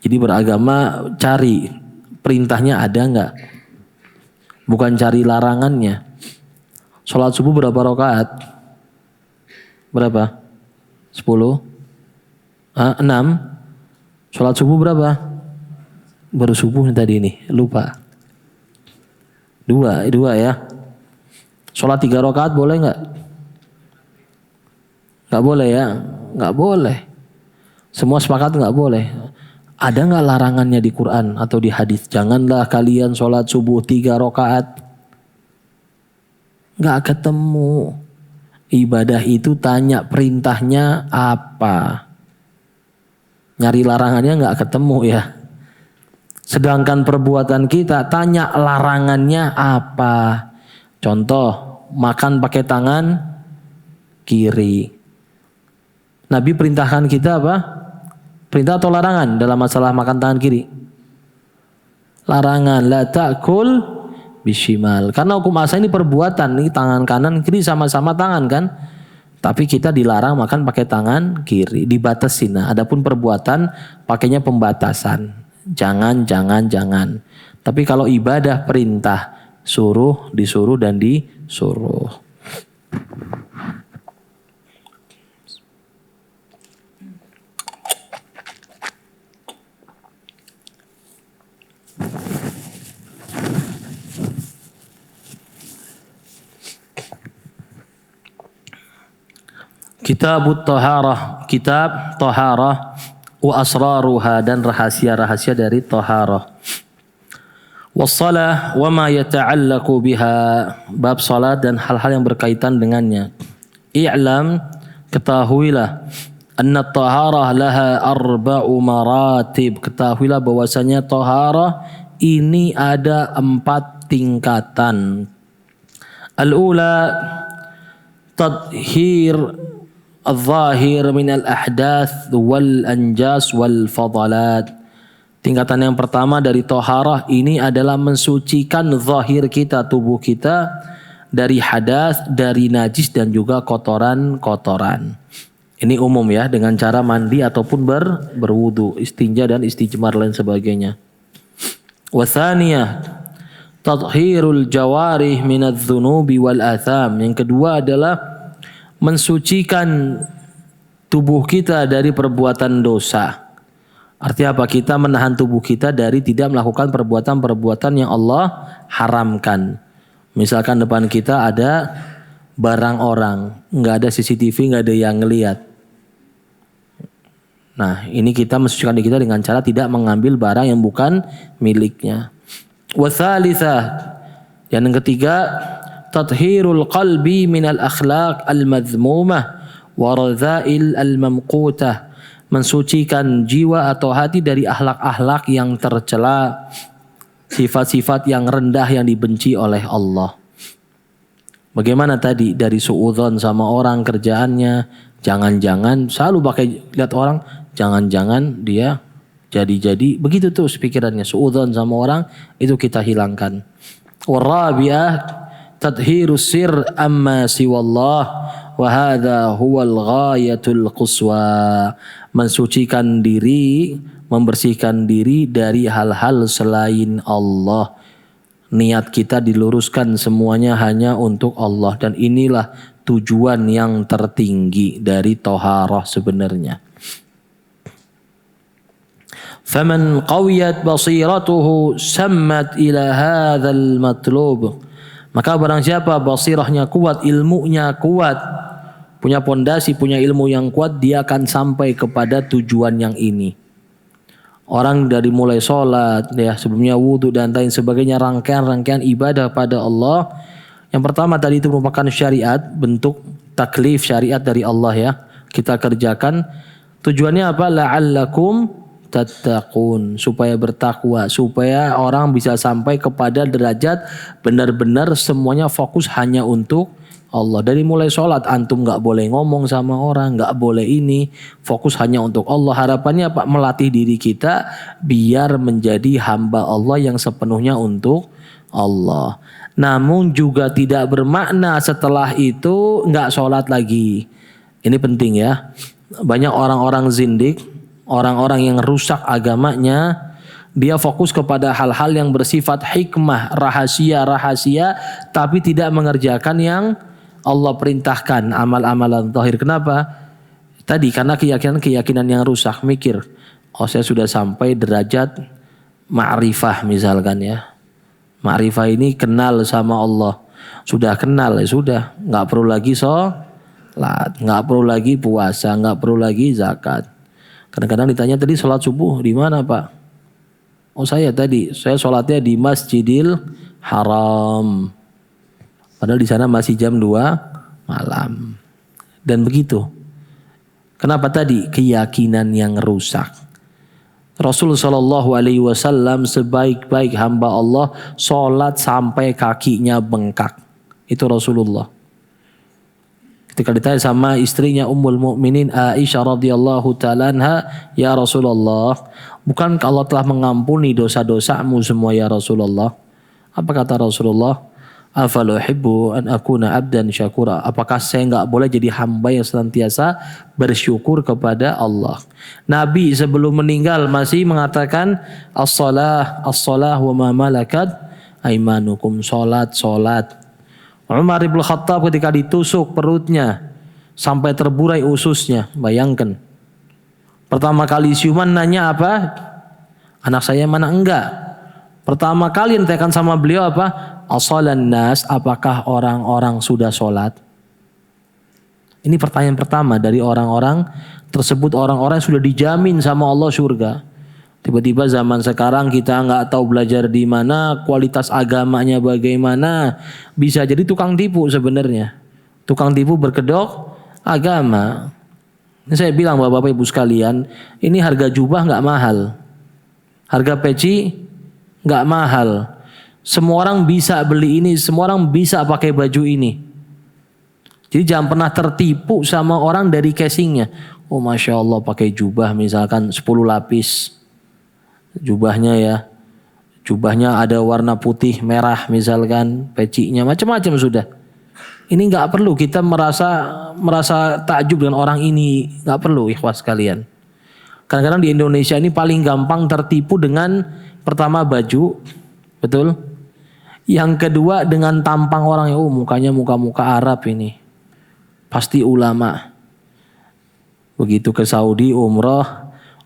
Jadi beragama cari perintahnya ada enggak? Bukan cari larangannya. Sholat subuh berapa rakaat? Berapa? 10? 6? Sholat subuh berapa? Baru subuh tadi ini, lupa. Dua ya. Sholat 3 rakaat boleh nggak? Nggak boleh ya? Nggak boleh. Semua sepakat nggak boleh. Ada nggak larangannya di Quran atau di hadis? Janganlah kalian sholat subuh 3 rakaat. Nggak ketemu. Ibadah itu tanya perintahnya apa. Nyari larangannya nggak ketemu ya. Sedangkan perbuatan kita tanya larangannya apa. Contoh, makan pakai tangan kiri. Nabi perintahkan kita apa? Perintah atau larangan dalam masalah makan tangan kiri? Larangan. La ta'kul bishimal. Karena hukum asal ini perbuatan, nih tangan kanan kiri sama-sama tangan kan. Tapi kita dilarang makan pakai tangan kiri, dibatasin. Nah, adapun perbuatan pakainya pembatasan. Jangan. Tapi kalau ibadah perintah, suruh, disuruh dan disuruh. Kitabut Taharah, kitab Taharah wa asraruha, dan rahasia-rahasia dari Taharah. Wassalah wa ma yata'allaqu biha, bab salat dan hal-hal yang berkaitan dengannya. I'lam, ketahuilah, anna taharah laha 4 maratib. Ketahuilah bahwasanya taharah ini ada 4 tingkatan. Al-ula tadhir al-zahir min al-ahdath wal-anjas wal-fadalat. Tingkatan yang pertama dari taharah ini adalah mensucikan zahir kita, tubuh kita dari hadas, dari najis dan juga kotoran-kotoran. Ini umum ya, dengan cara mandi ataupun berwudu, istinja dan istijmar lain sebagainya. Wathaniyah tathhirul jawarih minadz dzunubi wal atham. Yang kedua adalah mensucikan tubuh kita dari perbuatan dosa. Artinya apa? Kita menahan tubuh kita dari tidak melakukan perbuatan-perbuatan yang Allah haramkan. Misalkan depan kita ada barang orang, nggak ada CCTV, nggak ada yang ngelihat. Nah, ini kita mensucikan diri kita dengan cara tidak mengambil barang yang bukan miliknya. Wathalitha, yang ketiga, tathhirul qalbi minal akhlaq al-madhmumah wa radha'il al-mamqutah. Mensucikan jiwa atau hati dari akhlak-akhlak yang tercela, sifat-sifat yang rendah yang dibenci oleh Allah. Bagaimana tadi? Dari suudzon sama orang kerjaannya, jangan-jangan selalu pakai lihat orang, jangan-jangan dia jadi begitu tuh pikirannya, suudzon sama orang, itu kita hilangkan. Warabi'ah tadhhirus sir amma siwallah wa hadha huwal ghayatul quswa. Mensucikan diri, membersihkan diri dari hal-hal selain Allah. Niat kita diluruskan semuanya hanya untuk Allah, dan inilah tujuan yang tertinggi dari taharah sebenarnya. Faman qawiyat basiratuhu sammat ila hadzal matlub. Maka barang siapa basirahnya kuat, ilmunya kuat, punya pondasi, punya ilmu yang kuat, dia akan sampai kepada tujuan yang ini. Orang dari mulai sholat, ya sebelumnya wudhu dan lain sebagainya, rangkaian-rangkaian ibadah pada Allah. Yang pertama tadi itu merupakan syariat, bentuk taklif syariat dari Allah ya. Kita kerjakan. Tujuannya apa? La'allakum tattaqun, supaya bertakwa, supaya orang bisa sampai kepada derajat benar-benar semuanya fokus hanya untuk Allah. Dari mulai sholat antum nggak boleh ngomong sama orang, nggak boleh ini, fokus hanya untuk Allah. Harapannya Pak, melatih diri kita biar menjadi hamba Allah yang sepenuhnya untuk Allah. Namun juga tidak bermakna setelah itu nggak sholat lagi. Ini penting ya. Banyak orang-orang zindik, orang-orang yang rusak agamanya, dia fokus kepada hal-hal yang bersifat hikmah, rahasia-rahasia, tapi tidak mengerjakan yang Allah perintahkan, amal-amalan zahir. Kenapa? Tadi karena keyakinan-keyakinan yang rusak. Mikir, oh saya sudah sampai derajat ma'rifah misalkan ya. Ma'rifah ini kenal sama Allah. Sudah kenal ya sudah, nggak perlu lagi sholat, nggak perlu lagi puasa, nggak perlu lagi zakat. Kadang-kadang ditanya tadi sholat subuh di mana Pak? Oh saya sholatnya di Masjidil Haram. Padahal di sana masih jam 2 malam. Dan begitu. Kenapa tadi? Keyakinan yang rusak. Rasul sallallahu alaihi wasallam sebaik-baik hamba Allah sholat sampai kakinya bengkak. Itu Rasulullah. Ketika ditanya sama istrinya Ummul Mukminin Aisyah radhiyallahu taala anha, "Ya Rasulullah, bukankah Allah telah mengampuni dosa-dosamu semua ya Rasulullah?" Apa kata Rasulullah? Afala uhibbu an akuna abdan syakura. Apakah saya enggak boleh jadi hamba yang senantiasa bersyukur kepada Allah? Nabi sebelum meninggal masih mengatakan as-shalah wa ma malakat aimanukum, salat. Umar ibn Khattab ketika ditusuk perutnya sampai terburai ususnya, bayangkan. Pertama kali siuman nanya apa? Anak saya mana? Enggak. Pertama kali yang ditanyakan sama beliau apa? As-shalan nas, apakah orang-orang sudah sholat? Ini pertanyaan pertama dari orang-orang tersebut, orang-orang yang sudah dijamin sama Allah surga. Tiba-tiba zaman sekarang kita nggak tahu belajar di mana, kualitas agamanya bagaimana, bisa jadi tukang tipu sebenarnya. Tukang tipu berkedok agama. Ini saya bilang bapak-bapak ibu sekalian, ini harga jubah nggak mahal, harga peci nggak mahal. Semua orang bisa beli ini, semua orang bisa pakai baju ini. Jadi jangan pernah tertipu sama orang dari casingnya. Oh Masya Allah pakai jubah misalkan 10 lapis. Jubahnya ya. Jubahnya ada warna putih, merah misalkan. Pecinya macam-macam sudah. Ini gak perlu kita merasa takjub dengan orang ini. Gak perlu ikhwas sekalian. Kadang-kadang di Indonesia ini paling gampang tertipu dengan pertama baju. Betul? Yang kedua dengan tampang orang yang mukanya muka-muka Arab ini. Pasti ulama. Begitu ke Saudi umroh,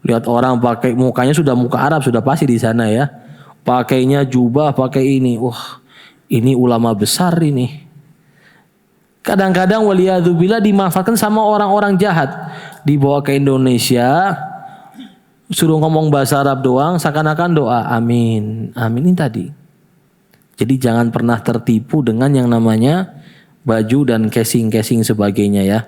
lihat orang pakai mukanya sudah muka Arab, sudah pasti di sana ya. Pakainya jubah, pakai ini. Ini ulama besar ini. Kadang-kadang waliyadzubillah dimanfaatkan sama orang-orang jahat. Dibawa ke Indonesia, suruh ngomong bahasa Arab doang, seakan-akan doa amin. Amin ini tadi. Jadi jangan pernah tertipu dengan yang namanya baju dan casing-casing sebagainya ya.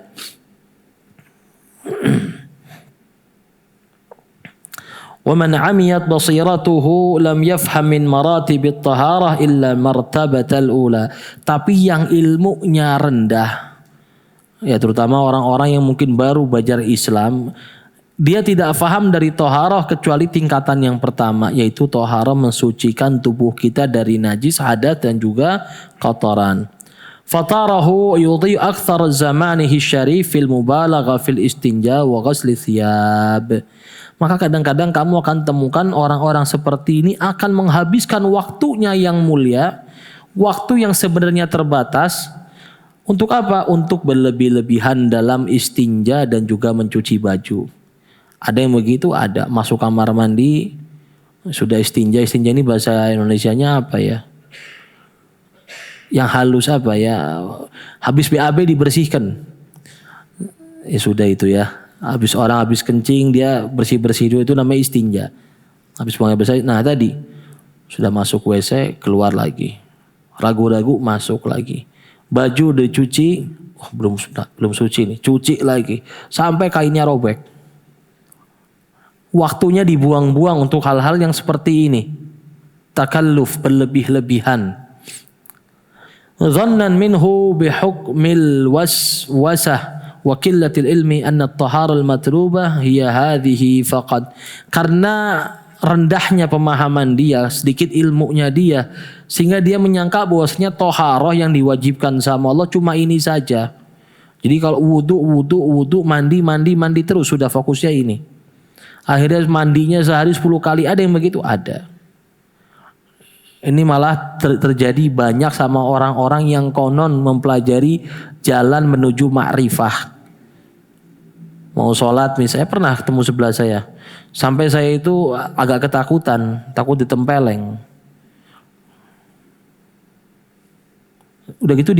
Wa man 'amiyat basiratuhu lam yafham min maratibit taharah illa martabatal ula. Tapi yang ilmunya rendah, ya terutama orang-orang yang mungkin baru belajar Islam, dia tidak faham dari toharoh kecuali tingkatan yang pertama, yaitu toharoh mensucikan tubuh kita dari najis, hadas dan juga kotoran. Fatarahu yudhi akthar zamanihi syarif fil mubalagha fil istinja wa ghasli thiyab. Maka kadang-kadang kamu akan temukan orang-orang seperti ini akan menghabiskan waktunya yang mulia, waktu yang sebenarnya terbatas. Untuk apa? Untuk berlebih-lebihan dalam istinja dan juga mencuci baju. Ada yang begitu, ada. Masuk kamar mandi, sudah istinja. Istinja ini bahasa Indonesianya apa ya? Yang halus apa ya? Habis BAB dibersihkan. Ya sudah itu ya. Habis kencing dia bersih-bersih dulu, itu namanya istinja. Habis buang air besar, nah tadi sudah masuk WC, keluar lagi. Ragu-ragu masuk lagi. Baju udah cuci, belum suci nih, cuci lagi sampai kainnya robek. Waktunya dibuang-buang untuk hal-hal yang seperti ini. Takalluf, berlebih-lebihan. Dhannan minhu bihukmil waswasah wa qillatil ilmi anna at-tahara al-matlubah hiya hadhihi faqad. Karena rendahnya pemahaman dia, sedikit ilmunya dia, sehingga dia menyangka bahwasanya toharoh yang diwajibkan sama Allah cuma ini saja. Jadi kalau wudu, mandi terus, sudah fokusnya ini. Akhirnya mandinya sehari 10 kali, ada yang begitu? Ada. Ini malah terjadi banyak sama orang-orang yang konon mempelajari jalan menuju ma'rifah. Mau sholat misalnya, pernah ketemu sebelah saya. Sampai saya itu agak ketakutan, takut ditempeleng. Udah gitu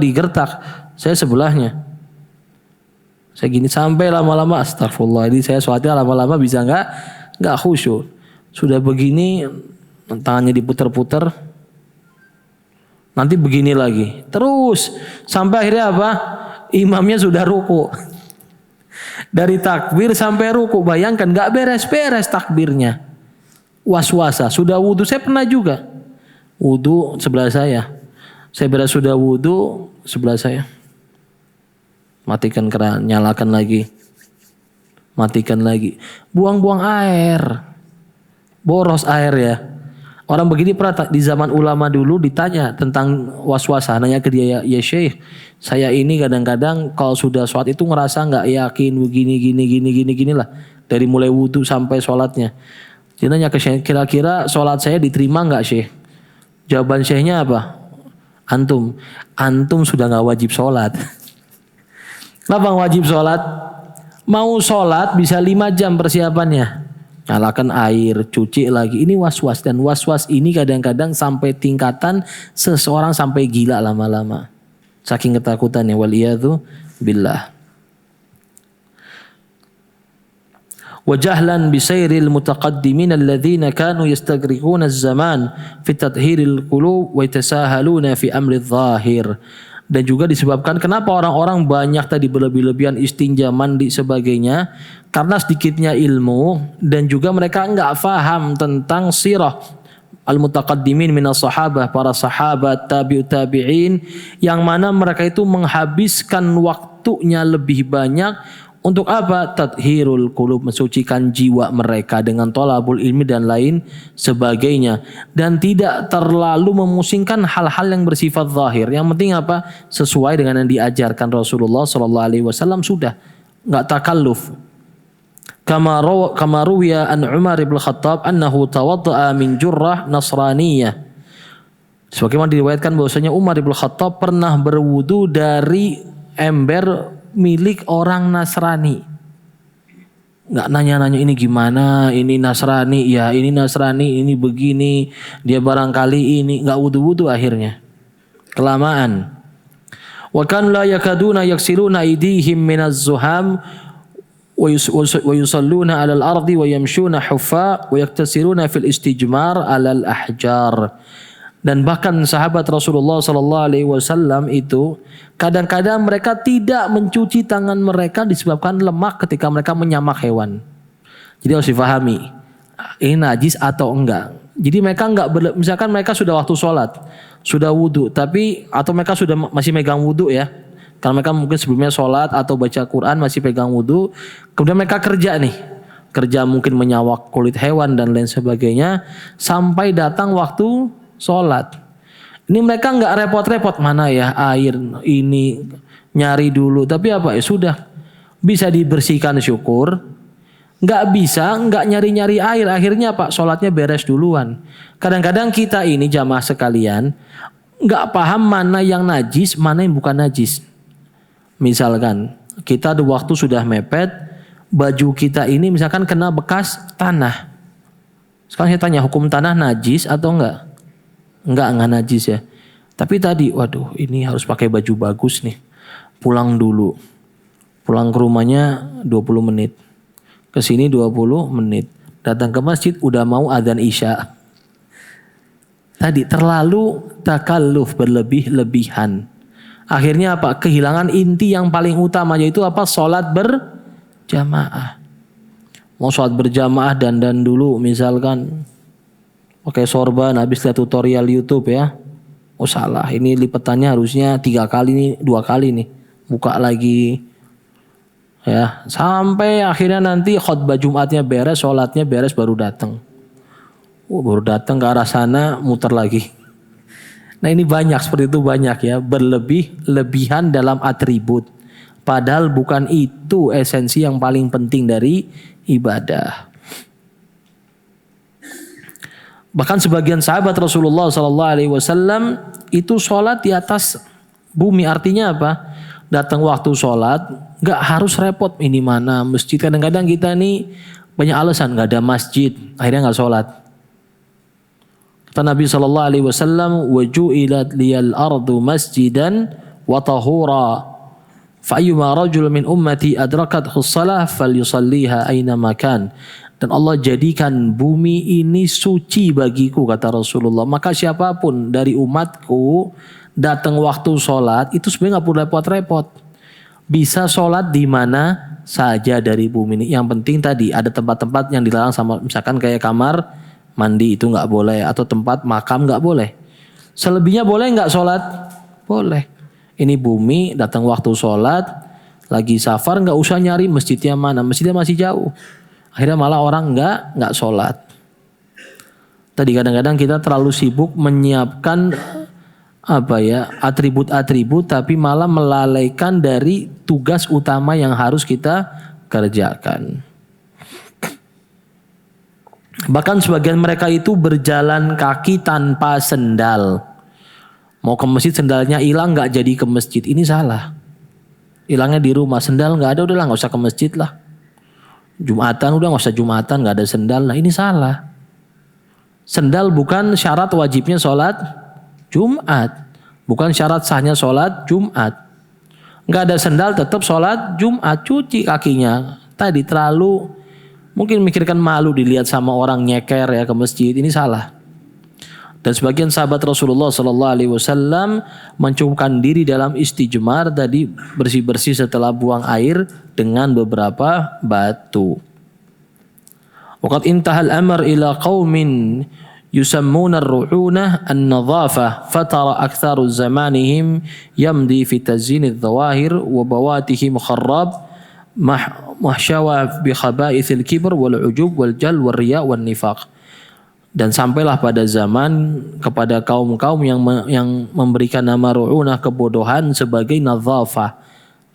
digertak, saya sebelahnya. Saya gini sampai lama-lama astagfirullah. Ini saya sholatnya lama-lama bisa nggak khusyuk. Sudah begini tangannya diputer-puter. Nanti begini lagi. Terus sampai akhirnya apa? Imamnya sudah ruku. Dari takbir sampai ruku, bayangkan nggak beres-beres takbirnya. Was-wasa, sudah wudhu, saya pernah juga. Wudhu sebelah saya beres sudah wudhu, sebelah saya. Matikan keran, nyalakan lagi. Matikan lagi. Buang-buang air. Boros air ya. Orang begini pernah di zaman ulama dulu ditanya tentang waswasa, nanya ke dia, ya Syekh, saya ini kadang-kadang kalau sudah sholat itu ngerasa nggak yakin begini lah, dari mulai wudhu sampai sholatnya. Dia nanya ke Syekh, kira-kira sholat saya diterima nggak Syekh? Jawaban Syekhnya apa? Antum sudah nggak wajib sholat. Kenapa wajib sholat? Mau sholat bisa 5 jam persiapannya. Nyalakan air, cuci lagi. Ini was-was, dan was-was ini kadang-kadang sampai tingkatan seseorang sampai gila lama-lama. Saking ketakutannya, waliyadzu billah. Wa jahlan bisairil mutaqaddimin alladhina kanu yastaghriquna az-zaman fi tathhiril qulub wa yatasahaluna fi amri adh-dhahir. Dan juga disebabkan kenapa orang-orang banyak tadi berlebih-lebihan istinja, mandi sebagainya, karena sedikitnya ilmu dan juga mereka enggak faham tentang sirah al-mutaqaddimin minas sahabah, para sahabat, tabi'ut tabi'in, yang mana mereka itu menghabiskan waktunya lebih banyak untuk apa? Tathhirul qulub, mensucikan jiwa mereka dengan thalabul ilmi dan lain sebagainya, dan tidak terlalu memusingkan hal-hal yang bersifat zahir. Yang penting apa? Sesuai dengan yang diajarkan Rasulullah sallallahu alaihi wasallam, sudah, enggak takalluf. Kama ruwiya an Umar bin Khattab annahu tawadda'a min jurrah nasraniyah. Sebagaimana diriwayatkan bahwasanya Umar bin Khattab pernah berwudu dari ember milik orang Nasrani. Nggak nanya-nanya ini gimana, ini Nasrani, ya ini Nasrani, ini begini, dia barangkali ini, nggak wudu-wudu akhirnya. Kelamaan. Wa kan la yakaduna yaksiluna aydihim minaz zuham wa yusalluna 'alal ardi wa yamshuna huffa wa yaktasiruna fil istijmar 'alal ahjar. Dan bahkan sahabat Rasulullah sallallahu alaihi wasallam itu kadang-kadang mereka tidak mencuci tangan mereka disebabkan lemak ketika mereka menyamak hewan. Jadi harus difahami, ini najis atau enggak. Jadi mereka misalkan mereka sudah waktu sholat, sudah wudhu, tapi atau mereka sudah masih megang wudhu ya, karena mereka mungkin sebelumnya sholat atau baca Quran masih pegang wudhu, kemudian mereka kerja mungkin menyawak kulit hewan dan lain sebagainya, sampai datang waktu sholat. Ini mereka nggak repot-repot, mana ya air ini, nyari dulu. Tapi apa ya sudah, bisa dibersihkan syukur. Nggak bisa, nggak nyari-nyari air. Akhirnya apa? Sholatnya beres duluan. Kadang-kadang kita ini jamaah sekalian nggak paham mana yang najis, mana yang bukan najis. Misalkan kita ada waktu sudah mepet, baju kita ini misalkan kena bekas tanah. Sekarang saya tanya, hukum tanah najis atau enggak? Enggak najis ya. Tapi tadi, waduh, ini harus pakai baju bagus nih. Pulang ke rumahnya 20 menit. Ke sini 20 menit. Datang ke masjid udah mau adzan Isya. Tadi terlalu takalluf, berlebih-lebihan. Akhirnya apa? Kehilangan inti yang paling utama, yaitu apa? Sholat berjamaah. Mau sholat berjamaah dandan dulu misalkan. Pakai sorban habis lihat tutorial YouTube ya. Oh salah, ini lipetannya harusnya 3 kali nih, 2 kali nih. Buka lagi. Ya, sampai akhirnya nanti khutbah Jumatnya beres, sholatnya beres baru datang. Baru datang ke arah sana muter lagi. Nah ini banyak seperti itu, banyak ya, berlebih-lebihan dalam atribut. Padahal bukan itu esensi yang paling penting dari ibadah. Bahkan sebagian sahabat Rasulullah SAW itu sholat di atas bumi. Artinya apa? Datang waktu sholat, nggak harus repot ini mana masjid. Kadang-kadang kita nih banyak alasan, nggak ada masjid, akhirnya nggak sholat. Kata Nabi SAW, waju'ilat liyal ardu masjidan wa tahura. Fa'ayyuma rajul min ummati adrakat khussalah falyusalliha aina makan. Dan Allah jadikan bumi ini suci bagiku, kata Rasulullah. Maka siapapun dari umatku datang waktu sholat itu sebenarnya nggak perlu repot-repot. Bisa sholat di mana saja dari bumi ini. Yang penting tadi ada tempat-tempat yang dilarang, sama misalkan kayak kamar mandi itu nggak boleh, atau tempat makam nggak boleh. Selebihnya boleh nggak sholat? Boleh. Ini bumi datang waktu sholat, lagi safar nggak usah nyari masjidnya mana, masjidnya masih jauh. Akhirnya malah orang nggak sholat. Tadi kadang-kadang kita terlalu sibuk menyiapkan atribut-atribut, tapi malah melalaikan dari tugas utama yang harus kita kerjakan. Bahkan sebagian mereka itu berjalan kaki tanpa sendal. Mau ke masjid sendalnya hilang, nggak jadi ke masjid. Ini salah. Hilangnya di rumah, sendal nggak ada, udahlah nggak usah ke masjid lah. Jumatan udah nggak usah Jumatan, nggak ada sendal. Nah ini salah. Sendal bukan syarat wajibnya sholat Jumat, bukan syarat sahnya sholat Jumat. Nggak ada sendal tetap sholat Jumat, cuci kakinya. Tadi terlalu mungkin mikirkan malu dilihat sama orang nyeker ya ke masjid, ini salah. Dan sebagian sahabat Rasulullah SAW mencukupkan diri dalam istijmar, tadi bersih-bersih setelah buang air dengan beberapa batu. Waqad intahal amr ila qaumin yusammuna ar-ru'unah an-nadhafah fatara aktharu zamanihim yamdi fi tazyin adh-dhawahir wa bawatihim kharrab mahsyawa bi khaba'ithil kibr wal ujub wal jal wal riya wal nifaq. Dan sampailah pada zaman kepada kaum-kaum yang memberikan nama ru'unah, kebodohan, sebagai nadhafah,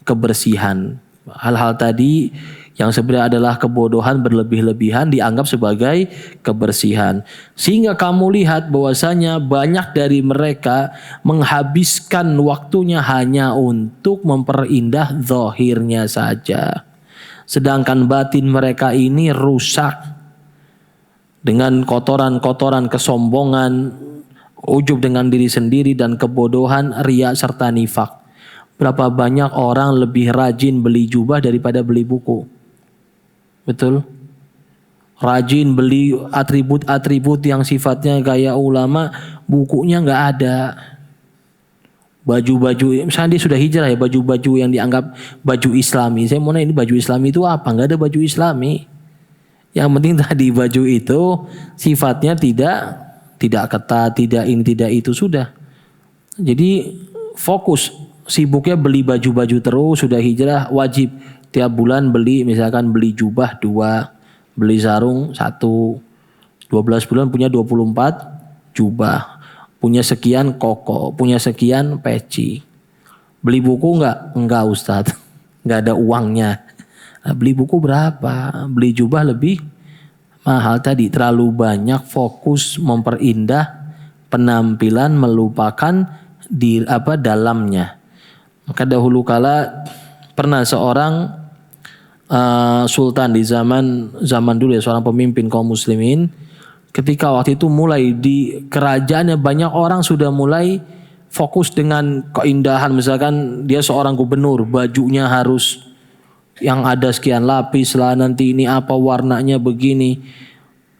kebersihan. Hal-hal tadi yang sebenarnya adalah kebodohan berlebih-lebihan dianggap sebagai kebersihan. Sehingga kamu lihat bahwasanya banyak dari mereka menghabiskan waktunya hanya untuk memperindah zahirnya saja. Sedangkan batin mereka ini rusak dengan kotoran-kotoran kesombongan, ujub dengan diri sendiri, dan kebodohan, riya serta nifak. Berapa banyak orang lebih rajin beli jubah daripada beli buku. Betul? Rajin beli atribut-atribut yang sifatnya gaya ulama, bukunya nggak ada. Baju-baju, misalnya dia sudah hijrah ya, baju-baju yang dianggap baju islami. Saya mau nanya, ini baju islami itu apa? Nggak ada baju islami. Yang penting tadi baju itu sifatnya tidak ketat, tidak ini, tidak itu, sudah. Jadi fokus, sibuknya beli baju-baju terus, sudah hijrah wajib tiap bulan beli, misalkan beli jubah 2, beli sarung 1, 12 bulan punya 24 jubah, punya sekian koko, punya sekian peci. Beli buku enggak Ustadz, enggak ada uangnya. Beli buku berapa? Beli jubah lebih mahal. Tadi terlalu banyak fokus memperindah penampilan, melupakan di dalamnya. Maka dahulu kala pernah seorang sultan di zaman dulu ya, seorang pemimpin kaum muslimin, ketika waktu itu mulai di kerajaannya banyak orang sudah mulai fokus dengan keindahan. Misalkan dia seorang gubernur, bajunya harus yang ada sekian lapis lah, nanti ini apa warnanya begini.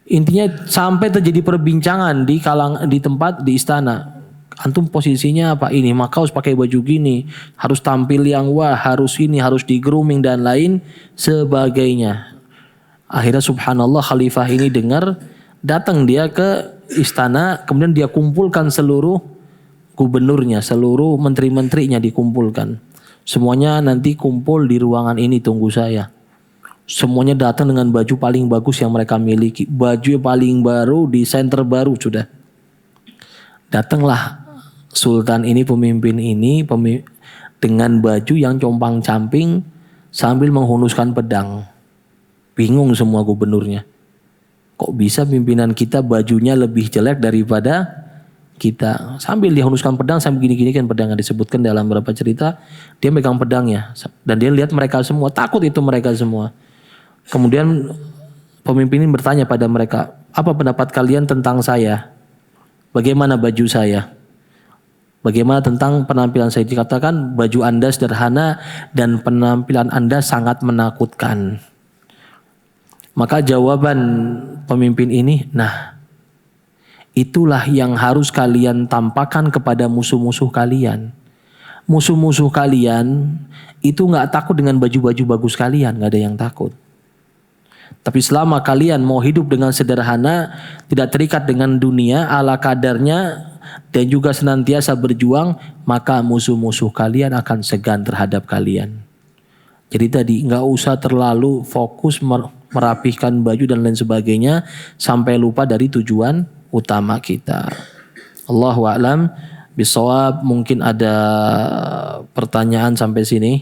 Intinya sampai terjadi perbincangan di tempat di istana. Antum posisinya apa ini? Maka harus pakai baju gini, harus tampil yang wah, harus ini, harus di grooming dan lain sebagainya. Akhirnya subhanallah khalifah ini dengar, datang dia ke istana, kemudian dia kumpulkan seluruh gubernurnya, seluruh menteri-menterinya dikumpulkan. Semuanya nanti kumpul di ruangan ini, tunggu saya. Semuanya datang dengan baju paling bagus yang mereka miliki. Baju paling baru, desain terbaru sudah. Datanglah sultan ini, pemimpin ini dengan baju yang compang-camping sambil menghunuskan pedang. Bingung semua gubernurnya. Kok bisa pimpinan kita bajunya lebih jelek daripada kita? Sambil dia hunuskan pedang, sambil gini-gini kan pedangnya disebutkan dalam beberapa cerita. Dia megang pedangnya dan dia lihat mereka semua, takut itu mereka semua. Kemudian pemimpin ini bertanya pada mereka, apa pendapat kalian tentang saya? Bagaimana baju saya? Bagaimana tentang penampilan saya? Dikatakan baju Anda sederhana dan penampilan Anda sangat menakutkan. Maka jawaban pemimpin ini, nah itulah yang harus kalian tampakkan kepada musuh-musuh kalian. Musuh-musuh kalian itu gak takut dengan baju-baju bagus kalian, gak ada yang takut. Tapi selama kalian mau hidup dengan sederhana, tidak terikat dengan dunia ala kadarnya, dan juga senantiasa berjuang, maka musuh-musuh kalian akan segan terhadap kalian. Jadi tadi nggak usah terlalu fokus merapihkan baju dan lain sebagainya sampai lupa dari tujuan utama kita. Allahu a'lam bishawab. Mungkin ada pertanyaan sampai sini.